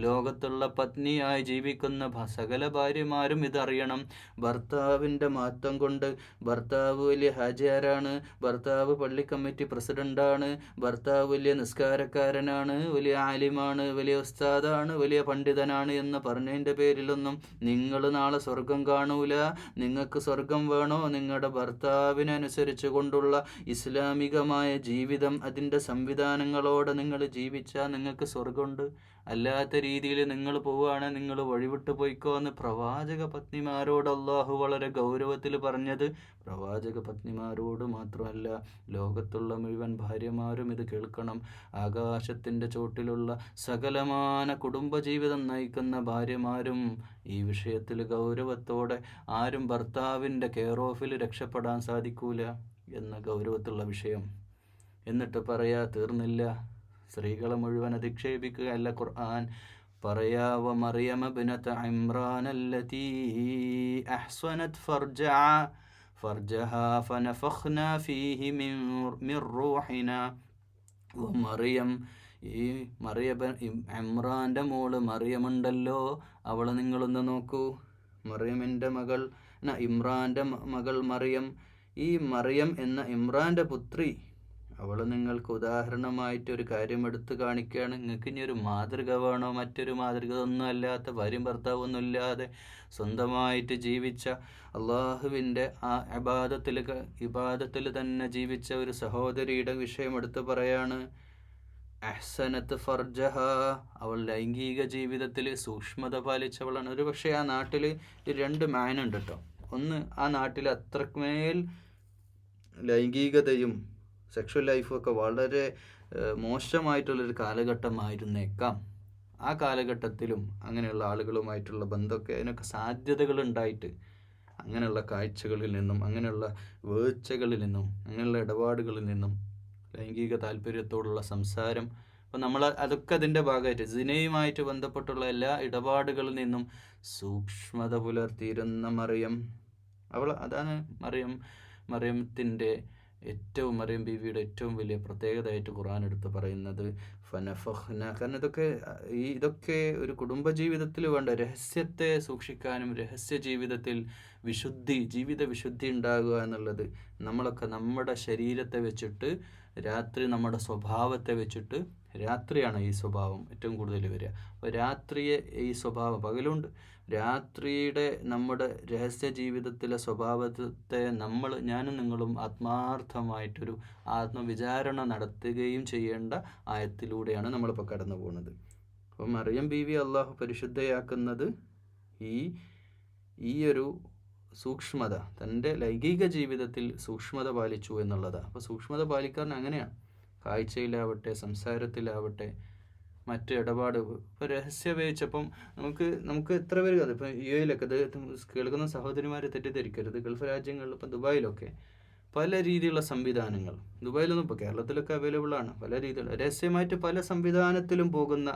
ലോകത്തുള്ള പത്നിയായി ജീവിക്കുന്ന സകല ഭാര്യമാരും ഇതറിയണം. ഭർത്താവിൻ്റെ മാറ്റം കൊണ്ട്, ഭർത്താവ് വലിയ ഹാജിയാരാണ്, ഭർത്താവ് പള്ളി കമ്മിറ്റി പ്രസിഡൻ്റാണ്, ഭർത്താവ് വലിയ നിസ്കാരക്കാരനാണ്, വലിയ ആലിമാണ്, വലിയ ഉസ്താദാണ്, വലിയ പണ്ഡിതനാണ് എന്ന് പറഞ്ഞതിൻ്റെ പേരിലൊന്നും നിങ്ങൾ നാളെ സ്വർഗം കാണൂല. നിങ്ങൾക്ക് സ്വർഗം വേണോ? നിങ്ങളുടെ ഭർത്താവിനനുസരിച്ച് കൊണ്ടുള്ള ഇസ്ലാമികമായ ജീവിതം, അതിൻ്റെ സംവിധാനങ്ങളോടെ നിങ്ങൾ ജീവിച്ചാൽ നിങ്ങൾക്ക് സ്വർഗമുണ്ട്. അല്ലാത്ത രീതിയിൽ നിങ്ങൾ പോവുകയാണെങ്കിൽ നിങ്ങൾ വഴിവിട്ട് പോയിക്കോ എന്ന് പ്രവാചക പത്നിമാരോട് അള്ളാഹു വളരെ ഗൗരവത്തിൽ പറഞ്ഞത് പ്രവാചക പത്നിമാരോട് മാത്രമല്ല, ലോകത്തുള്ള മുഴുവൻ ഭാര്യമാരും ഇത് കേൾക്കണം. ആകാശത്തിൻ്റെ ചോട്ടിലുള്ള സകലമാന കുടുംബജീവിതം നയിക്കുന്ന ഭാര്യമാരും ഈ വിഷയത്തിൽ ഗൗരവത്തോടെ, ആരും ഭർത്താവിൻ്റെ കെയർ ഓഫിൽ രക്ഷപ്പെടാൻ സാധിക്കൂല എന്ന ഗൗരവത്തുള്ള വിഷയം. എന്നിട്ട് പറയാ തീർന്നില്ല, സ്ത്രീകളെ മുഴുവൻ അധിക്ഷേപിക്കുകയല്ല ഖുർആൻ. പറയാ, വമറിയമ ഇബ്നത ഇമ്രാൻ അല്ലതീ അഹ്സനത് ഫർജഹാ ഫനഫഖ്നാ ഫീഹി മിർ റൂഹിനാ. മറിയം, ഈ ഇമ്രാൻ്റെ മോള് മറിയമുണ്ടല്ലോ, അവളെ നിങ്ങളൊന്ന് നോക്കൂ. മറിയമിൻ്റെ മകൾ ഇമ്രാൻ്റെ മകൾ മറിയം, ഈ മറിയം എന്ന ഇമ്രാൻ്റെ പുത്രി, അവൾ നിങ്ങൾക്ക് ഉദാഹരണമായിട്ട് ഒരു കാര്യം എടുത്തു കാണിക്കുകയാണ്. നിങ്ങൾക്ക് ഇനി ഒരു മാതൃക വേണോ? മറ്റൊരു മാതൃക ഒന്നും അല്ലാത്ത, ഭാര്യയും ഭർത്താവൊന്നും ഇല്ലാതെ സ്വന്തമായിട്ട് ജീവിച്ച, അള്ളാഹുവിൻ്റെ ആ ഇബാദത്തിൽ തന്നെ ജീവിച്ച ഒരു സഹോദരിയുടെ വിഷയം എടുത്ത് പറയാണ്. അഹ്സനത്ത് ഫർജഹ, അവൾ ലൈംഗിക ജീവിതത്തിൽ സൂക്ഷ്മത പാലിച്ചവളാണ്. ഒരു പക്ഷേ ആ നാട്ടിൽ രണ്ട് മാനുണ്ട് കേട്ടോ. ഒന്ന്, ആ നാട്ടിൽ അത്രമേൽ ലൈംഗികതയും സെക്ഷൽ ലൈഫും ഒക്കെ വളരെ മോശമായിട്ടുള്ളൊരു കാലഘട്ടമായിരുന്നേക്കാം. ആ കാലഘട്ടത്തിലും അങ്ങനെയുള്ള ആളുകളുമായിട്ടുള്ള ബന്ധമൊക്കെ അതിനൊക്കെ സാധ്യതകളുണ്ടായിട്ട് അങ്ങനെയുള്ള കാഴ്ചകളിൽ നിന്നും അങ്ങനെയുള്ള വേഴ്ചകളിൽ നിന്നും അങ്ങനെയുള്ള ഇടപാടുകളിൽ നിന്നും ലൈംഗിക താല്പര്യത്തോടുള്ള സംസാരം, അപ്പം നമ്മൾ അതൊക്കെ അതിൻ്റെ ഭാഗമായിട്ട് സിനയുമായിട്ട് ബന്ധപ്പെട്ടുള്ള എല്ലാ ഇടപാടുകളിൽ നിന്നും സൂക്ഷ്മത പുലർത്തിയിരുന്ന മറിയം, അതാണ് മറിയത്തിൻ്റെ മറിയം ബീവിയുടെ ഏറ്റവും വലിയ പ്രത്യേകതയായിട്ട് ഖുർആൻ എടുത്ത് പറയുന്നത്. ഫനഫഖ്ന, കാരണം ഇതൊക്കെ ഒരു കുടുംബജീവിതത്തിൽ വേണ്ട രഹസ്യത്തെ സൂക്ഷിക്കാനും രഹസ്യ ജീവിതത്തിൽ ജീവിത വിശുദ്ധി ഉണ്ടാകുക എന്നുള്ളത്, നമ്മളൊക്കെ നമ്മുടെ ശരീരത്തെ വെച്ചിട്ട്, രാത്രി നമ്മുടെ സ്വഭാവത്തെ വെച്ചിട്ട്, രാത്രിയാണ് ഈ സ്വഭാവം ഏറ്റവും കൂടുതൽ വരിക. അപ്പോൾ രാത്രിയെ ഈ സ്വഭാവം, പകലുണ്ട്, രാത്രിയുടെ നമ്മുടെ രഹസ്യ ജീവിതത്തിലെ സ്വഭാവത്തെ ഞാനും നിങ്ങളും ആത്മാർത്ഥമായിട്ടൊരു ആത്മവിചാരണ നടത്തുകയും ചെയ്യേണ്ട ആയത്തിലൂടെയാണ് നമ്മളിപ്പോൾ കടന്നു പോകുന്നത്. അപ്പോൾ മറിയം ബീവി അള്ളാഹു പരിശുദ്ധയാക്കുന്നത് ഈ ഒരു സൂക്ഷ്മത, തൻ്റെ ലൈംഗിക ജീവിതത്തിൽ സൂക്ഷ്മത പാലിച്ചു എന്നുള്ളതാണ്. അപ്പോൾ സൂക്ഷ്മത പാലിക്കാൻ അങ്ങനെയാണ്, കാഴ്ചയിലാവട്ടെ, സംസാരത്തിലാവട്ടെ, മറ്റ് ഇടപാട്. ഇപ്പോൾ രഹസ്യവേച്ചപ്പം നമുക്ക് എത്ര പേര് അത് ഇപ്പം യുഎയിലൊക്കെ ഇത് കേൾക്കുന്ന സഹോദരിമാർ തെറ്റിദ്ധരിക്കരുത്. ഗൾഫ് രാജ്യങ്ങളിൽ ഇപ്പം ദുബായിലൊക്കെ പല രീതിയിലുള്ള സംവിധാനങ്ങൾ, ദുബായിലൊന്നും ഇപ്പോൾ കേരളത്തിലൊക്കെ അവൈലബിൾ ആണ്, പല രീതിയിലുള്ള രഹസ്യമായിട്ട് പല സംവിധാനത്തിലും പോകുന്ന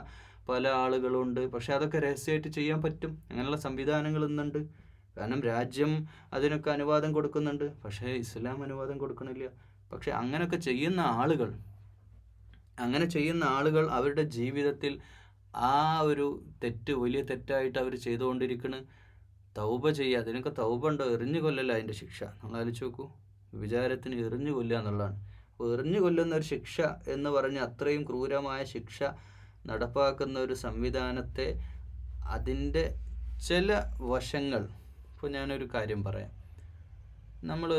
പല ആളുകളുണ്ട്. പക്ഷെ അതൊക്കെ രഹസ്യമായിട്ട് ചെയ്യാൻ പറ്റും, അങ്ങനെയുള്ള സംവിധാനങ്ങൾ ഇന്നുണ്ട്. കാരണം രാജ്യം അതിനൊക്കെ അനുവാദം കൊടുക്കുന്നുണ്ട്, പക്ഷേ ഇസ്ലാം അനുവാദം കൊടുക്കണില്ല. പക്ഷെ അങ്ങനെയൊക്കെ ചെയ്യുന്ന ആളുകൾ അവരുടെ ജീവിതത്തിൽ ആ ഒരു തെറ്റ് വലിയ തെറ്റായിട്ട് അവർ ചെയ്തുകൊണ്ടിരിക്കുന്നു. തൗബ ചെയ്യുക, അതിനൊക്കെ തൗബ ഉണ്ടോ? എറിഞ്ഞു കൊല്ലല്ല അതിൻ്റെ ശിക്ഷ. നമ്മൾ ആലോചിച്ച് നോക്കൂ, വിചാരത്തിന് എറിഞ്ഞു കൊല്ലുക എന്നുള്ളതാണ്. അപ്പോൾ എറിഞ്ഞു കൊല്ലുന്ന ഒരു ശിക്ഷ എന്ന് പറഞ്ഞ് അത്രയും ക്രൂരമായ ശിക്ഷ നടപ്പാക്കുന്ന ഒരു സംവിധാനത്തെ, അതിൻ്റെ ചില വശങ്ങൾ, ഇപ്പോൾ ഞാനൊരു കാര്യം പറയാം. നമ്മൾ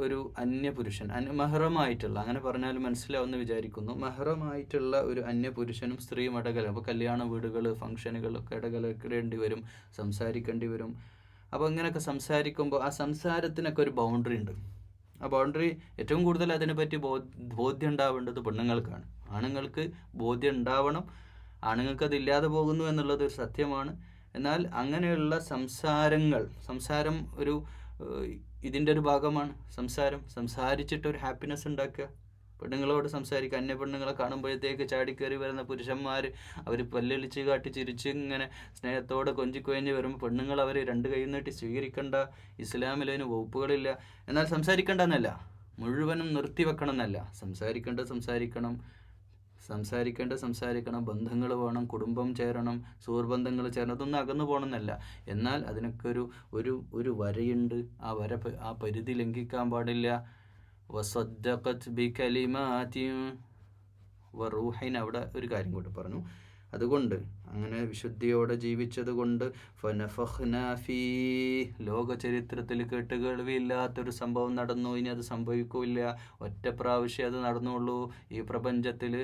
ഒരു അന്യപുരുഷൻ, മഹ്റമായിട്ടുള്ള, അങ്ങനെ പറഞ്ഞാൽ മനസ്സിലാവുമെന്ന് വിചാരിക്കുന്നു, മഹ്റമായിട്ടുള്ള ഒരു അന്യപുരുഷനും സ്ത്രീയും ഇടകലം, അപ്പോൾ കല്യാണ വീടുകൾ, ഫംഗ്ഷനുകളൊക്കെ ഇടകലക്കേണ്ടി വരും, സംസാരിക്കേണ്ടി വരും. അപ്പോൾ ഇങ്ങനെയൊക്കെ സംസാരിക്കുമ്പോൾ ആ സംസാരത്തിനൊക്കെ ഒരു ബൗണ്ടറി ഉണ്ട്. ആ ബൗണ്ടറി ഏറ്റവും കൂടുതൽ അതിനെപ്പറ്റി ബോധ്യം ഉണ്ടാവേണ്ടത് പെണ്ണുങ്ങൾക്കാണ്. ആണുങ്ങൾക്ക് ബോധ്യം ഉണ്ടാവണം, ആണുങ്ങൾക്ക് അതില്ലാതെ പോകുന്നു എന്നുള്ളത് ഒരു സത്യമാണ്. എന്നാൽ അങ്ങനെയുള്ള സംസാരം ഇതിൻ്റെ ഒരു ഭാഗമാണ്. സംസാരിച്ചിട്ട് ഒരു ഹാപ്പിനെസ് ഉണ്ടാക്കുക, പെണ്ണുങ്ങളോട് സംസാരിക്കുക. അന്യ പെണ്ണുങ്ങളെ കാണുമ്പോഴത്തേക്ക് ചാടിക്കയറി വരുന്ന പുരുഷന്മാർ, അവർ പല്ലൊളിച്ച് കാട്ടി ചിരിച്ച് ഇങ്ങനെ സ്നേഹത്തോടെ കൊഞ്ചിക്കൊഴിഞ്ഞ് വരുമ്പോൾ പെണ്ണുങ്ങൾ അവർ രണ്ട് കൈ നീട്ടി സ്വീകരിക്കേണ്ട, ഇസ്ലാമിൽ അതിന് വകുപ്പുകളില്ല. എന്നാൽ സംസാരിക്കേണ്ട എന്നല്ല, മുഴുവനും നിർത്തിവെക്കണം എന്നല്ല, സംസാരിക്കണം, ബന്ധങ്ങൾ വേണം, കുടുംബം ചേരണം, സുഹൃബന്ധങ്ങൾ ചേരണം, അതൊന്നും അകന്നു പോകണമെന്നല്ല. എന്നാൽ അതിനൊക്കെ ഒരു വരയുണ്ട്. ആ പരിധി ലംഘിക്കാൻ പാടില്ല. വസദ്ദഖത് ബികലിമാതിൻ വറൂഹിൻ, അവിടെ ഒരു കാര്യം കൂടി പറഞ്ഞു. അതുകൊണ്ട് അങ്ങനെ വിശുദ്ധിയോടെ ജീവിച്ചത് കൊണ്ട് ഫനഫഖ്നാ ഫീ, ലോക ചരിത്രത്തിൽ കേട്ടുകേൾവിയില്ലാത്തൊരു സംഭവം നടന്നു, ഇനി അത് സംഭവിക്കില്ല, ഒറ്റ പ്രാവശ്യം അത് നടന്നുള്ളൂ. ഈ പ്രപഞ്ചത്തിൽ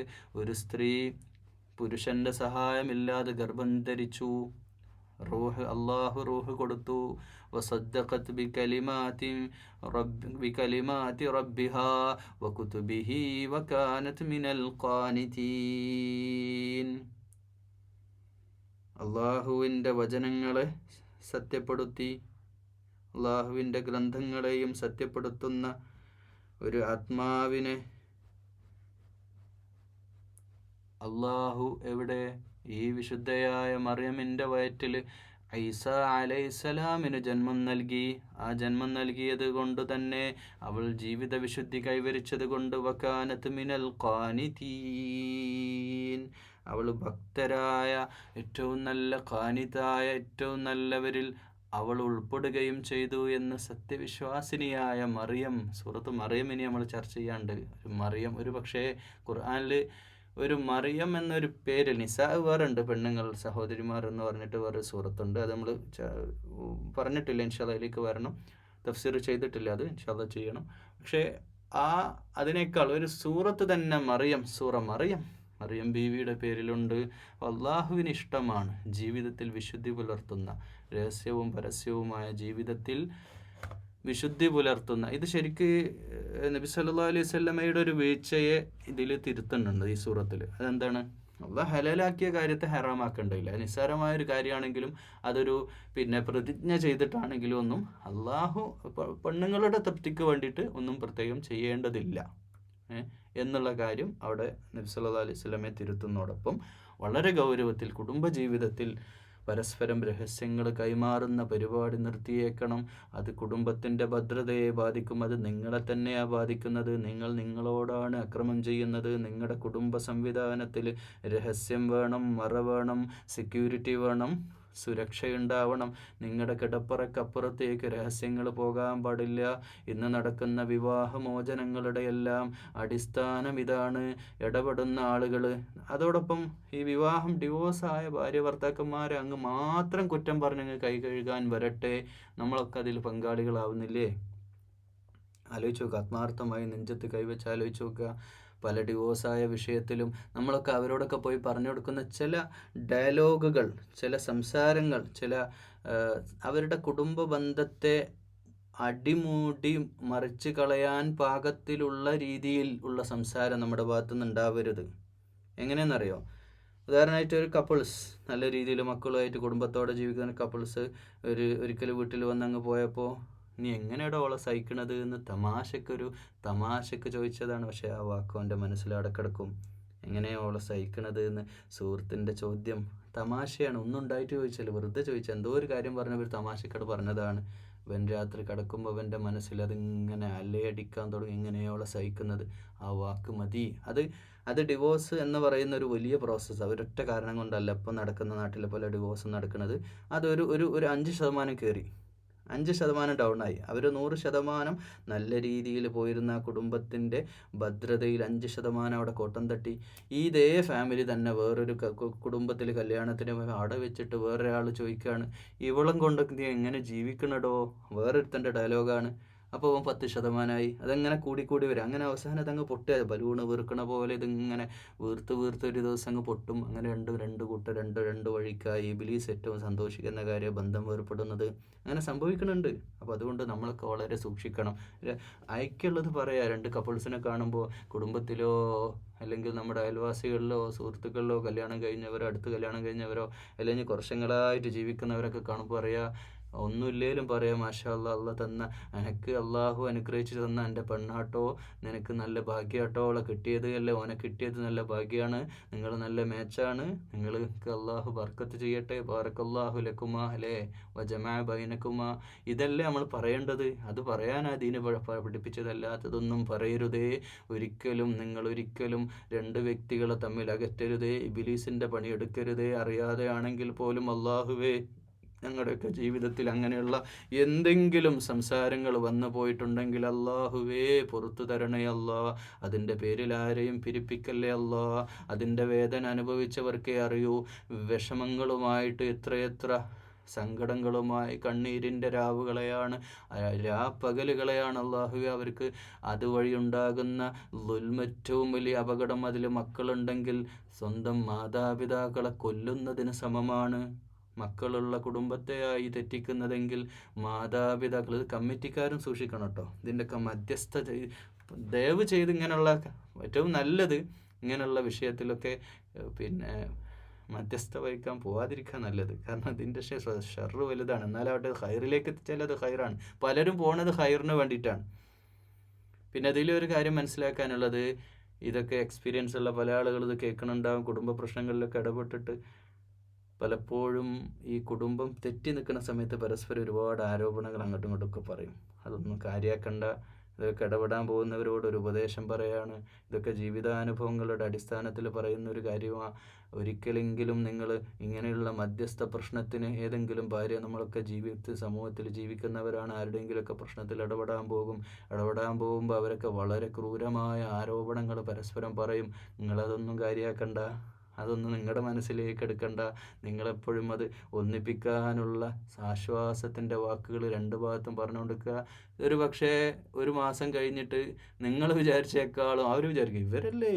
ഒരു സ്ത്രീ പുരുഷൻ്റെ സഹായമില്ലാതെ ഗർഭം ധരിച്ചു, അള്ളാഹു റൂഹ് കൊടുത്തു. വസദ്ദഖത് ബികലിമാതി റബ്ബിഹാ വകുതുബിഹി വകാനത് മിനൽ ഖാനിതീൻ. അള്ളാഹുവിൻ്റെ വചനങ്ങളെ സത്യപ്പെടുത്തി, അള്ളാഹുവിൻ്റെ ഗ്രന്ഥങ്ങളെയും സത്യപ്പെടുത്തുന്ന ഒരു ആത്മാവിനെ അള്ളാഹു എവിടെ? ഈ വിശുദ്ധയായ മറിയമിൻ്റെ വയറ്റിൽ ഈസ അലൈഹിസ്സലാമിന് ജന്മം നൽകി. ആ ജന്മം നൽകിയത് കൊണ്ട് തന്നെ അവൾ ജീവിത വിശുദ്ധി കൈവരിച്ചത് കൊണ്ട് വകാനത് മിനൽ ഖാനിതീൻ, അവൾ ഭക്തരായ ഏറ്റവും നല്ല ഖാനിതായ ഏറ്റവും നല്ലവരിൽ അവൾ ഉൾപ്പെടുകയും ചെയ്തു എന്ന് സത്യവിശ്വാസിനിയായ മറിയം, സൂറത്ത് മറിയമിനി നമ്മൾ ചർച്ച ചെയ്യാണ്ട്. മറിയം, ഒരു പക്ഷേ ഖുർആനിൽ ഒരു മറിയം എന്നൊരു പേര്, നിസാ വേറെ ഉണ്ട്, പെണ്ണുങ്ങൾ സഹോദരിമാർ എന്ന് പറഞ്ഞിട്ട് വേറെ സൂറത്തുണ്ട്. അത് നമ്മൾ പറഞ്ഞിട്ടില്ല, ഇൻഷാ അതിലേക്ക് വരണം. തഫ്സീർ ചെയ്തിട്ടില്ല, അത് ഇൻഷാ ചെയ്യണം. പക്ഷേ അതിനേക്കാൾ ഒരു സൂറത്ത് തന്നെ മറിയം, മറിയം ബീവിയുടെ പേരിലുണ്ട്. അള്ളാഹുവിന് ഇഷ്ടമാണ് ജീവിതത്തിൽ വിശുദ്ധി പുലർത്തുന്ന, രഹസ്യവും പരസ്യവുമായ ജീവിതത്തിൽ വിശുദ്ധി പുലർത്തുന്ന. ഇത് ശരിക്ക് നബി സല്ലല്ലാഹു അലൈഹി വസല്ലമയുടെ ഒരു വീഴ്ചയെ ഇതിൽ തിരുത്തുന്നുണ്ട് ഈ സൂറത്തിൽ. അതെന്താണ്? അള്ളാഹ് ഹലാലാക്കിയ കാര്യത്തെ ഹറാമാക്കണ്ടില്ല. നിസ്സാരമായൊരു കാര്യമാണെങ്കിലും അതൊരു പ്രതിജ്ഞ ചെയ്തിട്ടാണെങ്കിലും ഒന്നും അള്ളാഹു പെണ്ണുങ്ങളുടെ തൃപ്തിക്ക് വേണ്ടിയിട്ട് ഒന്നും പ്രത്യേകം ചെയ്യേണ്ടതില്ല എന്നുള്ള കാര്യം അവിടെ നബി സല്ലല്ലാഹു അലൈഹി വസല്ലമയെ തിരുത്തുന്നതോടൊപ്പം വളരെ ഗൗരവത്തിൽ കുടുംബജീവിതത്തിൽ പരസ്പരം രഹസ്യങ്ങൾ കൈമാറുന്ന പരിപാടി നിർത്തിയേക്കണം. അത് കുടുംബത്തിൻ്റെ ഭദ്രതയെ ബാധിക്കും. അത് നിങ്ങളെ തന്നെയാണ് ബാധിക്കുന്നത്. നിങ്ങളോടാണ് അക്രമം ചെയ്യുന്നത്. നിങ്ങളുടെ കുടുംബ സംവിധാനത്തിൽ രഹസ്യം വേണം, മറ വേണം, സെക്യൂരിറ്റി വേണം, സുരക്ഷയുണ്ടാവണം. നിങ്ങളുടെ കിടപ്പറക്കപ്പുറത്തേക്ക് രഹസ്യങ്ങൾ പോകാൻ പാടില്ല. ഇന്ന് നടക്കുന്ന വിവാഹമോചനങ്ങളുടെ എല്ലാം അടിസ്ഥാനം ഇതാണ്. ഇടപെടുന്ന ആളുകൾ, അതോടൊപ്പം ഈ വിവാഹം ഡിവോഴ്സായ ഭാര്യ ഭർത്താക്കന്മാരെ അങ്ങ് മാത്രം കുറ്റം പറഞ്ഞങ്ങ് കൈ കഴുകാൻ വരട്ടെ. നമ്മളൊക്കെ അതിൽ പങ്കാളികളാവുന്നില്ലേ? ആലോചിച്ച് നോക്കുക, ആത്മാർത്ഥമായി നെഞ്ചത്ത് കൈവച്ച് ആലോചിച്ച് നോക്കുക. പല ഡിവോഴ്സായ വിഷയത്തിലും നമ്മളൊക്കെ അവരോടൊക്കെ പോയി പറഞ്ഞു കൊടുക്കുന്ന ചില ഡയലോഗുകൾ, ചില സംസാരങ്ങൾ, അവരുടെ കുടുംബ ബന്ധത്തെ അടിമൂടി മറിച്ച് കളയാൻ പാകത്തിലുള്ള രീതിയിൽ ഉള്ള സംസാരം നമ്മുടെ ഭാഗത്തുനിന്ന് ഉണ്ടാവരുത്. എങ്ങനെയെന്നറിയോ? ഉദാഹരണമായിട്ട് ഒരു കപ്പിൾസ് നല്ല രീതിയിൽ മക്കളുമായിട്ട് കുടുംബത്തോടെ ജീവിക്കുന്ന കപ്പിൾസ് ഒരിക്കൽ വീട്ടിൽ വന്നങ്ങ് പോയപ്പോൾ, നീ എങ്ങനെയാടോ അവളെ സഹിക്കണത് എന്ന് തമാശക്ക് ചോദിച്ചതാണ്. പക്ഷേ ആ വാക്കും എൻ്റെ മനസ്സിൽ അടക്കിടക്കും. എങ്ങനെയാണ് അവളെ സഹിക്കണത് എന്ന് സുഹൃത്തിൻ്റെ ചോദ്യം തമാശയാണ്. ഒന്നും ഉണ്ടായിട്ട് ചോദിച്ചാൽ, വെറുതെ ചോദിച്ചാൽ, എന്തോ ഒരു കാര്യം പറഞ്ഞവർ തമാശക്കട് പറഞ്ഞതാണ്. അവൻ രാത്രി കിടക്കുമ്പോൾ അവൻ്റെ മനസ്സിൽ അതിങ്ങനെ അലയടിക്കാൻ തുടങ്ങി. എങ്ങനെയോ അവളെ സഹിക്കുന്നത്, ആ വാക്ക് മതി. അത് ഡിവോഴ്സ് എന്ന് പറയുന്ന ഒരു വലിയ പ്രോസസ്സ്. അവരൊറ്റ കാരണം കൊണ്ടല്ല ഇപ്പം നടക്കുന്ന നാട്ടിലെ പോലെ ഡിവോഴ്സ് നടക്കുന്നത്. അതൊരു 5% കയറി, 5% ഡൗൺ ആയി. അവർ 100% നല്ല രീതിയിൽ പോയിരുന്ന ആ കുടുംബത്തിൻ്റെ ഭദ്രതയിൽ 5% അവിടെ കോട്ടം തട്ടി. ഇതേ ഫാമിലി തന്നെ വേറൊരു കുടുംബത്തിൽ കല്യാണത്തിന് അവിടെ വെച്ചിട്ട് വേറൊരാൾ ചോദിക്കുകയാണ്, ഇവളും കൊണ്ടൊക്കെ നീ എങ്ങനെ ജീവിക്കണടോ? വേറൊരുത്തൻ്റെ ഡയലോഗാണ്. അപ്പോൾ 10% അതങ്ങനെ കൂടിക്കൂടി വരും. അങ്ങനെ അവസാനം അതങ്ങ് പൊട്ടുക, ബലൂണ് വീർക്കണ പോലെ ഇതിങ്ങനെ വീർത്ത് ഒരു ദിവസം അങ്ങ് പൊട്ടും. അങ്ങനെ രണ്ട് കൂട്ടർ രണ്ട് വഴിക്കായി. ഇബ്ലീസ് ഏറ്റവും സന്തോഷിക്കുന്ന കാര്യം ബന്ധം വേർപ്പെടുന്നത്. അങ്ങനെ സംഭവിക്കുന്നുണ്ട്. അപ്പോൾ അതുകൊണ്ട് നമ്മളൊക്കെ വളരെ സൂക്ഷിക്കണം. ഐക്യമുള്ളത് പറയാം. 2 കപ്പിൾസിനെ കാണുമ്പോൾ കുടുംബത്തിലോ അല്ലെങ്കിൽ നമ്മുടെ അയൽവാസികളിലോ സുഹൃത്തുക്കളിലോ കല്യാണം കഴിഞ്ഞവരോ അടുത്ത് കല്യാണം കഴിഞ്ഞവരോ അല്ലെങ്കിൽ കുറച്ചങ്ങളായിട്ട് ജീവിക്കുന്നവരൊക്കെ കാണുമ്പോൾ പറയാം, ഒന്നുമില്ലേലും പറയാം, മാഷാ അല്ലാ, എനിക്ക് അള്ളാഹു അനുഗ്രഹിച്ച് തന്ന എൻ്റെ പെണ്ണാട്ടോ, നിനക്ക് നല്ല ഭാഗ്യാട്ടോ, അവളെ കിട്ടിയത് അല്ലേ, ഓനെ കിട്ടിയത് നല്ല ഭാഗ്യമാണ്, നിങ്ങൾ നല്ല മാച്ചാണ്, നിങ്ങൾക്ക് അള്ളാഹു ബർക്കത്ത് ചെയ്യട്ടെ, ബാറക്കല്ലാഹു ലക്കുമാ അല്ലേ വജമാ ബൈനക്കുമാ. ഇതല്ലേ നമ്മൾ പറയേണ്ടത്. അത് പറയാൻ ദീന് പഠിപ്പിച്ചതല്ലാത്തതൊന്നും പറയരുതേ. നിങ്ങൾ ഒരിക്കലും 2 വ്യക്തികളെ തമ്മിൽ അകറ്റരുതേ. ഇബ്ലീസിൻ്റെ പണിയെടുക്കരുതേ. അറിയാതെ ആണെങ്കിൽ പോലും അള്ളാഹുവേ, ഞങ്ങളുടെയൊക്കെ ജീവിതത്തിൽ അങ്ങനെയുള്ള എന്തെങ്കിലും സംസാരങ്ങൾ വന്നു പോയിട്ടുണ്ടെങ്കിൽ അല്ലാഹുവേ പുറത്തു തരണേ അല്ലാ. അതിൻ്റെ പേരിൽ ആരെയും പിരിപ്പിക്കല്ലേ അല്ലാ. അതിൻ്റെ വേദന അനുഭവിച്ചവർക്കേ അറിയൂ. വിഷമങ്ങളുമായിട്ട് എത്രയെത്ര സങ്കടങ്ങളുമായി കണ്ണീരിൻ്റെ രാവുകളെയാണ്, പകലുകളെയാണ് അല്ലാഹുവേ അവർക്ക് അതുവഴി ഉണ്ടാകുന്ന ഏറ്റവും വലിയ അപകടം. അതിൽ മക്കളുണ്ടെങ്കിൽ സ്വന്തം മാതാപിതാക്കളെ കൊല്ലുന്നതിന് സമമാണ്. മക്കളുള്ള കുടുംബത്തെയായി തെറ്റിക്കുന്നതെങ്കിൽ മാതാപിതാക്കൾ, ഇത് കമ്മിറ്റിക്കാരും സൂക്ഷിക്കണം കേട്ടോ. ഇതിൻ്റെയൊക്കെ മധ്യസ്ഥ ദയവ് ചെയ്ത് ഇങ്ങനെയുള്ള ഏറ്റവും നല്ലത് ഇങ്ങനെയുള്ള വിഷയത്തിലൊക്കെ മധ്യസ്ഥ വഹിക്കാൻ പോവാതിരിക്കാൻ നല്ലത്. കാരണം അതിൻ്റെ ഷർറ് വലുതാണ്. എന്നാലാവട്ടെ ഹൈറിലേക്ക് എത്തിച്ചാൽ അത് ഹൈറാണ്. പലരും പോണത് ഹൈറിന് വേണ്ടിയിട്ടാണ്. പിന്നെ അതിലൊരു കാര്യം മനസ്സിലാക്കാനുള്ളത്, ഇതൊക്കെ എക്സ്പീരിയൻസ് ഉള്ള പല ആളുകൾ ഇത് കേൾക്കണുണ്ടാവും. കുടുംബ പ്രശ്നങ്ങളിലൊക്കെ ഇടപെട്ടിട്ട് പലപ്പോഴും ഈ കുടുംബം തെറ്റി നിൽക്കുന്ന സമയത്ത് പരസ്പരം ഒരുപാട് ആരോപണങ്ങൾ അങ്ങോട്ടും ഇങ്ങോട്ടും ഒക്കെ പറയും. അതൊന്നും കാര്യമാക്കണ്ട. ഇതൊക്കെ ഇടപെടാൻ പോകുന്നവരോട് ഒരു ഉപദേശം പറയാണ്. ഇതൊക്കെ ജീവിതാനുഭവങ്ങളുടെ അടിസ്ഥാനത്തിൽ പറയുന്ന ഒരു കാര്യമാണ്. ഒരിക്കലെങ്കിലും നിങ്ങൾ ഇങ്ങനെയുള്ള മധ്യസ്ഥ പ്രശ്നത്തിന് ഏതെങ്കിലും ഭാര്യ, നമ്മളൊക്കെ സമൂഹത്തിൽ ജീവിക്കുന്നവരാണ്, ആരുടെയെങ്കിലുമൊക്കെ പ്രശ്നത്തിൽ ഇടപെടാൻ പോകുമ്പോൾ അവരൊക്കെ വളരെ ക്രൂരമായ ആരോപണങ്ങൾ പരസ്പരം പറയും. നിങ്ങളതൊന്നും കാര്യമാക്കണ്ട, അതൊന്നും നിങ്ങളുടെ മനസ്സിലേക്ക് എടുക്കണ്ട. നിങ്ങളെപ്പോഴും അത് ഒന്നിപ്പിക്കാനുള്ള ആശ്വാസത്തിൻ്റെ വാക്കുകൾ രണ്ട് ഭാഗത്തും പറഞ്ഞു കൊടുക്കുക. ഒരു പക്ഷേ ഒരു മാസം കഴിഞ്ഞിട്ട് നിങ്ങൾ വിചാരിച്ചേക്കാളും അവർ വിചാരിക്കും, ഇവരല്ലേ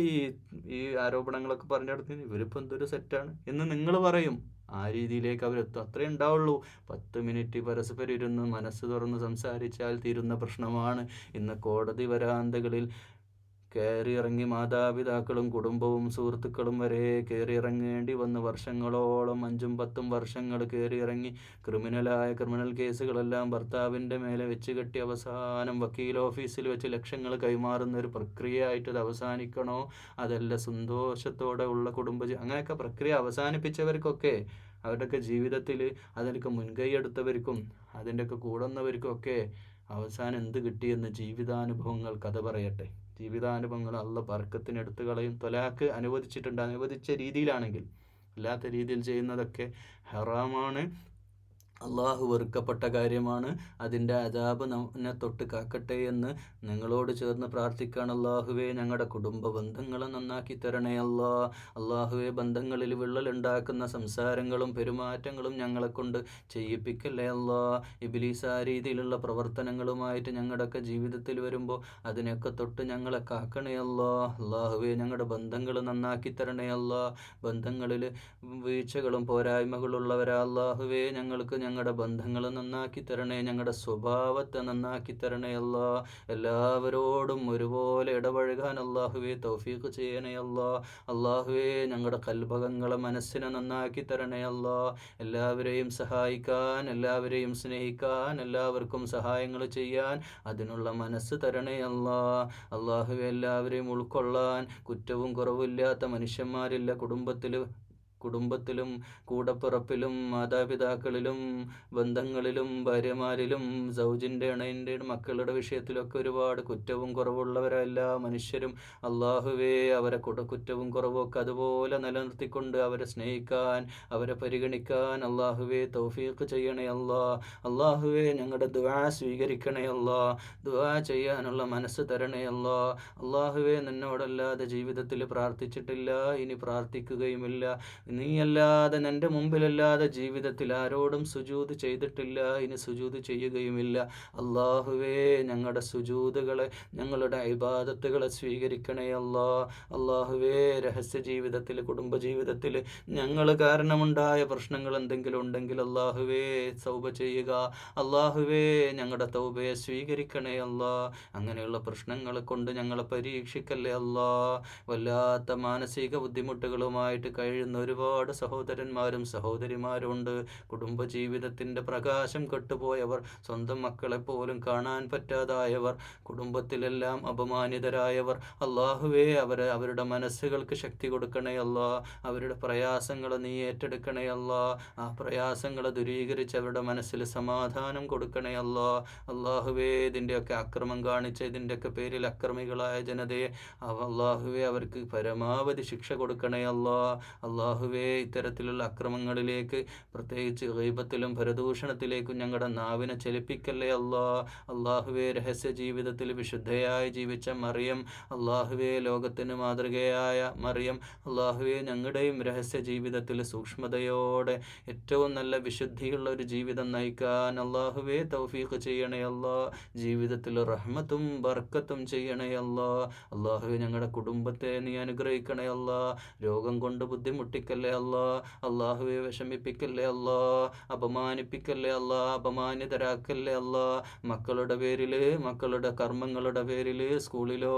ഈ ആരോപണങ്ങളൊക്കെ പറഞ്ഞെടുത്തിന്, ഇവരിപ്പോൾ എന്തൊരു സെറ്റാണ് എന്ന് നിങ്ങൾ പറയും. ആ രീതിയിലേക്ക് അവരെത്തും. അത്രേ ഉണ്ടാവുള്ളൂ. 10 മിനിറ്റ് പരസ്പരം ഇരുന്ന് മനസ്സ് തുറന്ന് സംസാരിച്ചാൽ തീരുന്ന പ്രശ്നമാണ്. ഇന്ന് കോടതി വരാന്തകളിൽ കയറിയിറങ്ങി മാതാപിതാക്കളും കുടുംബവും സുഹൃത്തുക്കളും വരെ കയറിയിറങ്ങേണ്ടി വന്ന് വർഷങ്ങളോളം 5-10 വർഷങ്ങൾ കയറിയിറങ്ങി ക്രിമിനൽ കേസുകളെല്ലാം ഭർത്താവിൻ്റെ മേലെ വെച്ച് കെട്ടി അവസാനം വക്കീൽ ഓഫീസിൽ വെച്ച് ലക്ഷങ്ങൾ കൈമാറുന്ന ഒരു പ്രക്രിയയായിട്ട് അത് അവസാനിക്കണോ? അതല്ല സന്തോഷത്തോടെ ഉള്ള അങ്ങനെയൊക്കെ പ്രക്രിയ അവസാനിപ്പിച്ചവർക്കൊക്കെ, അവരുടെയൊക്കെ ജീവിതത്തിൽ അതിനൊക്കെ മുൻകൈ എടുത്തവർക്കും അതിൻ്റെയൊക്കെ കൂടുന്നവർക്കൊക്കെ അവസാനം എന്ത് കിട്ടിയെന്ന് ജീവിതാനുഭവങ്ങൾ കഥ പറയട്ടെ. ജീവിതാനുഭവങ്ങൾ അള്ള ബർക്കത്തിന് എടുത്തു കളയും. ത്വലാഖ് അനുവദിച്ച രീതിയിലാണെങ്കിൽ. അല്ലാത്ത രീതിയിൽ ചെയ്യുന്നതൊക്കെ ഹറാമാണ്, അള്ളാഹു വെറുക്കപ്പെട്ട കാര്യമാണ്. അതിൻ്റെ അദാബ് നമ്മെ തൊട്ട് കാക്കട്ടെ എന്ന് നിങ്ങളോട് ചേർന്ന് പ്രാർത്ഥിക്കുകയാണ്. അള്ളാഹുവേ, ഞങ്ങളുടെ കുടുംബ ബന്ധങ്ങളെ നന്നാക്കി തരണേ അല്ലാ. അള്ളാഹുവേ, ബന്ധങ്ങളിൽ വിള്ളലുണ്ടാക്കുന്ന സംസാരങ്ങളും പെരുമാറ്റങ്ങളും ഞങ്ങളെ കൊണ്ട് ചെയ്യിപ്പിക്കല്ലേ അല്ലാ. ഇബ്ലീസ് ആ രീതിയിലുള്ള പ്രവർത്തനങ്ങളുമായിട്ട് ഞങ്ങളുടെയൊക്കെ ജീവിതത്തിൽ വരുമ്പോൾ അതിനൊക്കെ തൊട്ട് ഞങ്ങളെ കാക്കണേ അല്ലാ. അള്ളാഹുവേ, ഞങ്ങളുടെ ബന്ധങ്ങൾ നന്നാക്കി തരണേ അല്ലാ. ബന്ധങ്ങളിൽ വീഴ്ചകളും പോരായ്മകളുള്ളവരാ അള്ളാഹുവേ, ഞങ്ങളുടെ ബന്ധങ്ങൾ നന്നാക്കി തരണേ. ഞങ്ങളുടെ സ്വഭാവത്തെ നന്നാക്കി തരണേ അല്ലാ. എല്ലാവരോടും ഒരുപോലെ ഇടപഴകാൻ അള്ളാഹുവേ തൗഫീഖ് ചെയ്യണേ അല്ലാ. അള്ളാഹുവേ, ഞങ്ങളുടെ കൽബകങ്ങളെ മനസ്സിനെ നന്നാക്കി തരണേ അല്ലാ. എല്ലാവരെയും സഹായിക്കാൻ, എല്ലാവരെയും സ്നേഹിക്കാൻ, എല്ലാവർക്കും സഹായങ്ങൾ ചെയ്യാൻ അതിനുള്ള മനസ്സ് തരണേ അല്ലാ. അള്ളാഹുവേ, എല്ലാവരെയും ഉൾക്കൊള്ളാൻ കുറ്റവും കുറവില്ലാത്ത മനുഷ്യന്മാരില്ല കുടുംബത്തിലും കൂടപ്പിറപ്പിലും മാതാപിതാക്കളിലും ബന്ധങ്ങളിലും ഭാര്യമാരിലും സൗജിൻ്റെ ഇണയിൻ്റെ മക്കളുടെ വിഷയത്തിലൊക്കെ ഒരുപാട് കുറ്റവും കുറവുള്ളവരാ എല്ലാ മനുഷ്യരും. അള്ളാഹുവേ, അവരെ കുറ്റവും കുറവൊക്കെ അതുപോലെ നിലനിർത്തിക്കൊണ്ട് അവരെ സ്നേഹിക്കാൻ, അവരെ പരിഗണിക്കാൻ അള്ളാഹുവേ തൗഫീഖ് ചെയ്യണേ അല്ലാ. അള്ളാഹുവേ, ഞങ്ങളുടെ ദുആ സ്വീകരിക്കണേ അല്ലാ. ദുആ ചെയ്യാനുള്ള മനസ്സ് തരണേ അല്ലാ. അള്ളാഹുവേ, നിന്നോടല്ലാതെ ജീവിതത്തിൽ പ്രാർത്ഥിച്ചിട്ടില്ല, ഇനി പ്രാർത്ഥിക്കുകയുമില്ല. നീയല്ലാതെ, നിൻ്റെ മുമ്പിലല്ലാതെ ജീവിതത്തിൽ ആരോടും സുജൂദ് ചെയ്തിട്ടില്ല, ഇനി സുജൂദ് ചെയ്യുകയുമില്ല. അള്ളാഹുവേ, ഞങ്ങളുടെ സുജൂദുകളെ, ഞങ്ങളുടെ ഇബാദത്തുകളെ സ്വീകരിക്കണേ അല്ലാ. അള്ളാഹുവേ, രഹസ്യ ജീവിതത്തിൽ, കുടുംബജീവിതത്തിൽ ഞങ്ങൾ കാരണമുണ്ടായ പ്രശ്നങ്ങൾ എന്തെങ്കിലും ഉണ്ടെങ്കിൽ അള്ളാഹുവേ തൗബ ചെയ്യുക. അള്ളാഹുവേ, ഞങ്ങളുടെ തൗബയെ സ്വീകരിക്കണേ അല്ലാ. അങ്ങനെയുള്ള പ്രശ്നങ്ങളെ കൊണ്ട് ഞങ്ങളെ പരീക്ഷിക്കല്ലേ അല്ലാ. വല്ലാത്ത മാനസിക ബുദ്ധിമുട്ടുകളുമായിട്ട് കഴിയുന്ന ഒരുപാട് സഹോദരന്മാരും സഹോദരിമാരുണ്ട്. കുടുംബജീവിതത്തിൻ്റെ പ്രകാശം കെട്ടുപോയവർ, സ്വന്തം മക്കളെപ്പോലും കാണാൻ പറ്റാതായവർ, കുടുംബത്തിലെല്ലാം അപമാനിതരായവർ. അള്ളാഹുവേ, അവരുടെ മനസ്സുകൾക്ക് ശക്തി കൊടുക്കണേ അല്ലാ. അവരുടെ പ്രയാസങ്ങൾ നീ ഏറ്റെടുക്കണേ അല്ലാ. ആ പ്രയാസങ്ങൾ ദൂരീകരിച്ച് അവരുടെ മനസ്സിൽ സമാധാനം കൊടുക്കണേ അല്ലാ. അള്ളാഹുവേ, ഇതിൻ്റെയൊക്കെ അക്രമം കാണിച്ച, ഇതിൻ്റെയൊക്കെ പേരിൽ അക്രമികളായ ജനതയെ അള്ളാഹുവേ അവർക്ക് പരമാവധി ശിക്ഷ കൊടുക്കണേ അല്ലാ. അള്ളാഹുവേ, ഇത്തരത്തിലുള്ള അക്രമങ്ങളിലേക്ക്, പ്രത്യേകിച്ച് ഗീബത്തിലും പരദൂഷണത്തിലേക്കും ഞങ്ങളുടെ നാവിനെ ചലിപ്പിക്കല്ലേ അല്ലാ. അള്ളാഹുവേ, രഹസ്യ ജീവിതത്തിൽ വിശുദ്ധയായി ജീവിച്ച മറിയം, അള്ളാഹുവേ, ലോകത്തിന് മാതൃകയായ മറിയം, അള്ളാഹുവേ, ഞങ്ങളുടെയും രഹസ്യ ജീവിതത്തിൽ സൂക്ഷ്മതയോടെ ഏറ്റവും നല്ല വിശുദ്ധിയുള്ള ഒരു ജീവിതം നയിക്കാൻ അള്ളാഹുവേ തൗഫീഖ് ചെയ്യണേ അല്ലാ. ജീവിതത്തിൽ റഹ്മത്തും ബർക്കത്തും ചെയ്യണേ അല്ലാ. അള്ളാഹുവേ, ഞങ്ങളുടെ കുടുംബത്തെ നീ അനുഗ്രഹിക്കണേ അല്ലാ. രോഗം കൊണ്ട് ബുദ്ധിമുട്ടിക്കല്ലേ അല്ലാ. അള്ളാഹുവെ, വിഷമിപ്പിക്കല്ലേ അല്ലാ. അപമാനിപ്പിക്കല്ലേ അല്ലാ. അപമാനിതരാക്കല്ലേ അല്ലാ. മക്കളുടെ പേരിൽ, മക്കളുടെ കർമ്മങ്ങളുടെ പേരിൽ സ്കൂളിലോ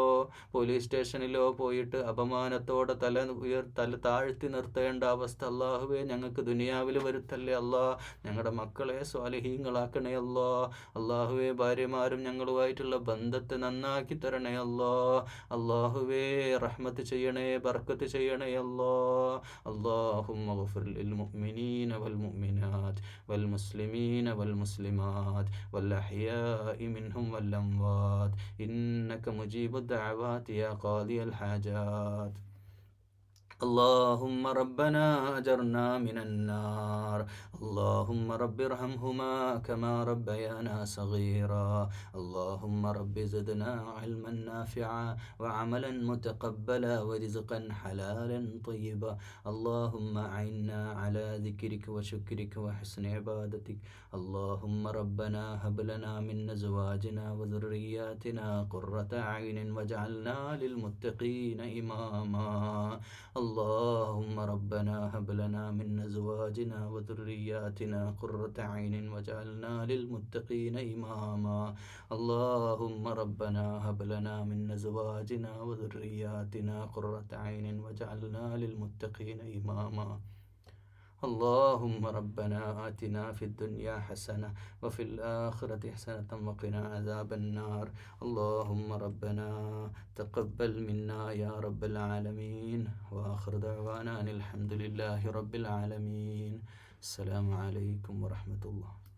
പോലീസ് സ്റ്റേഷനിലോ പോയിട്ട് അപമാനത്തോടെ തല താഴ്ത്തി നിർത്തേണ്ട അവസ്ഥ അള്ളാഹുവെ ഞങ്ങൾക്ക് ദുനിയാവിൽ വരുത്തല്ലേ അല്ലാ. ഞങ്ങളുടെ മക്കളെ സ്വാലിഹീങ്ങളാക്കണേ അല്ലാ. അള്ളാഹുവെ, ഭാര്യമാരും ഞങ്ങളുമായിട്ടുള്ള ബന്ധത്തെ നന്നാക്കി തരണേ അല്ലാ. അള്ളാഹുവേ, റഹ്മത്ത് ചെയ്യണേ, ബർക്കത്ത് ചെയ്യണേ അല്ലാ. اللهم اغفر للمؤمنين والمؤمنات والمسلمين والمسلمات والأحياء منهم والأموات إنك مجيب الدعوات يا قاضي الحاجات. اللهم ربنا أجرنا من النار. اللهم رب ارحمهما كما ربيانا صغيرا. اللهم رب زدنا علما نافعا وعملا متقبلا ورزقا حلالا طيبا. اللهم أعنا على ذكرك وشكرك وحسن عبادتك. اللهم ربنا هب لنا من أزواجنا وذرياتنا قرة أعين واجعلنا للمتقين إماما. اللهم ربنا هب لنا من أزواجنا وذرياتنا قرة عين واجعلنا للمتقين إماما. اللهم ربنا هب لنا من أزواجنا وذرياتنا قرة عين واجعلنا للمتقين إماما. اللهم ربنا آتنا في الدنيا حسنة وفي الآخرة حسنة وقنا عذاب النار. اللهم ربنا تقبل منا يا رب العالمين. وآخر دعوانا أن الحمد لله رب العالمين. السلام عليكم ورحمة الله.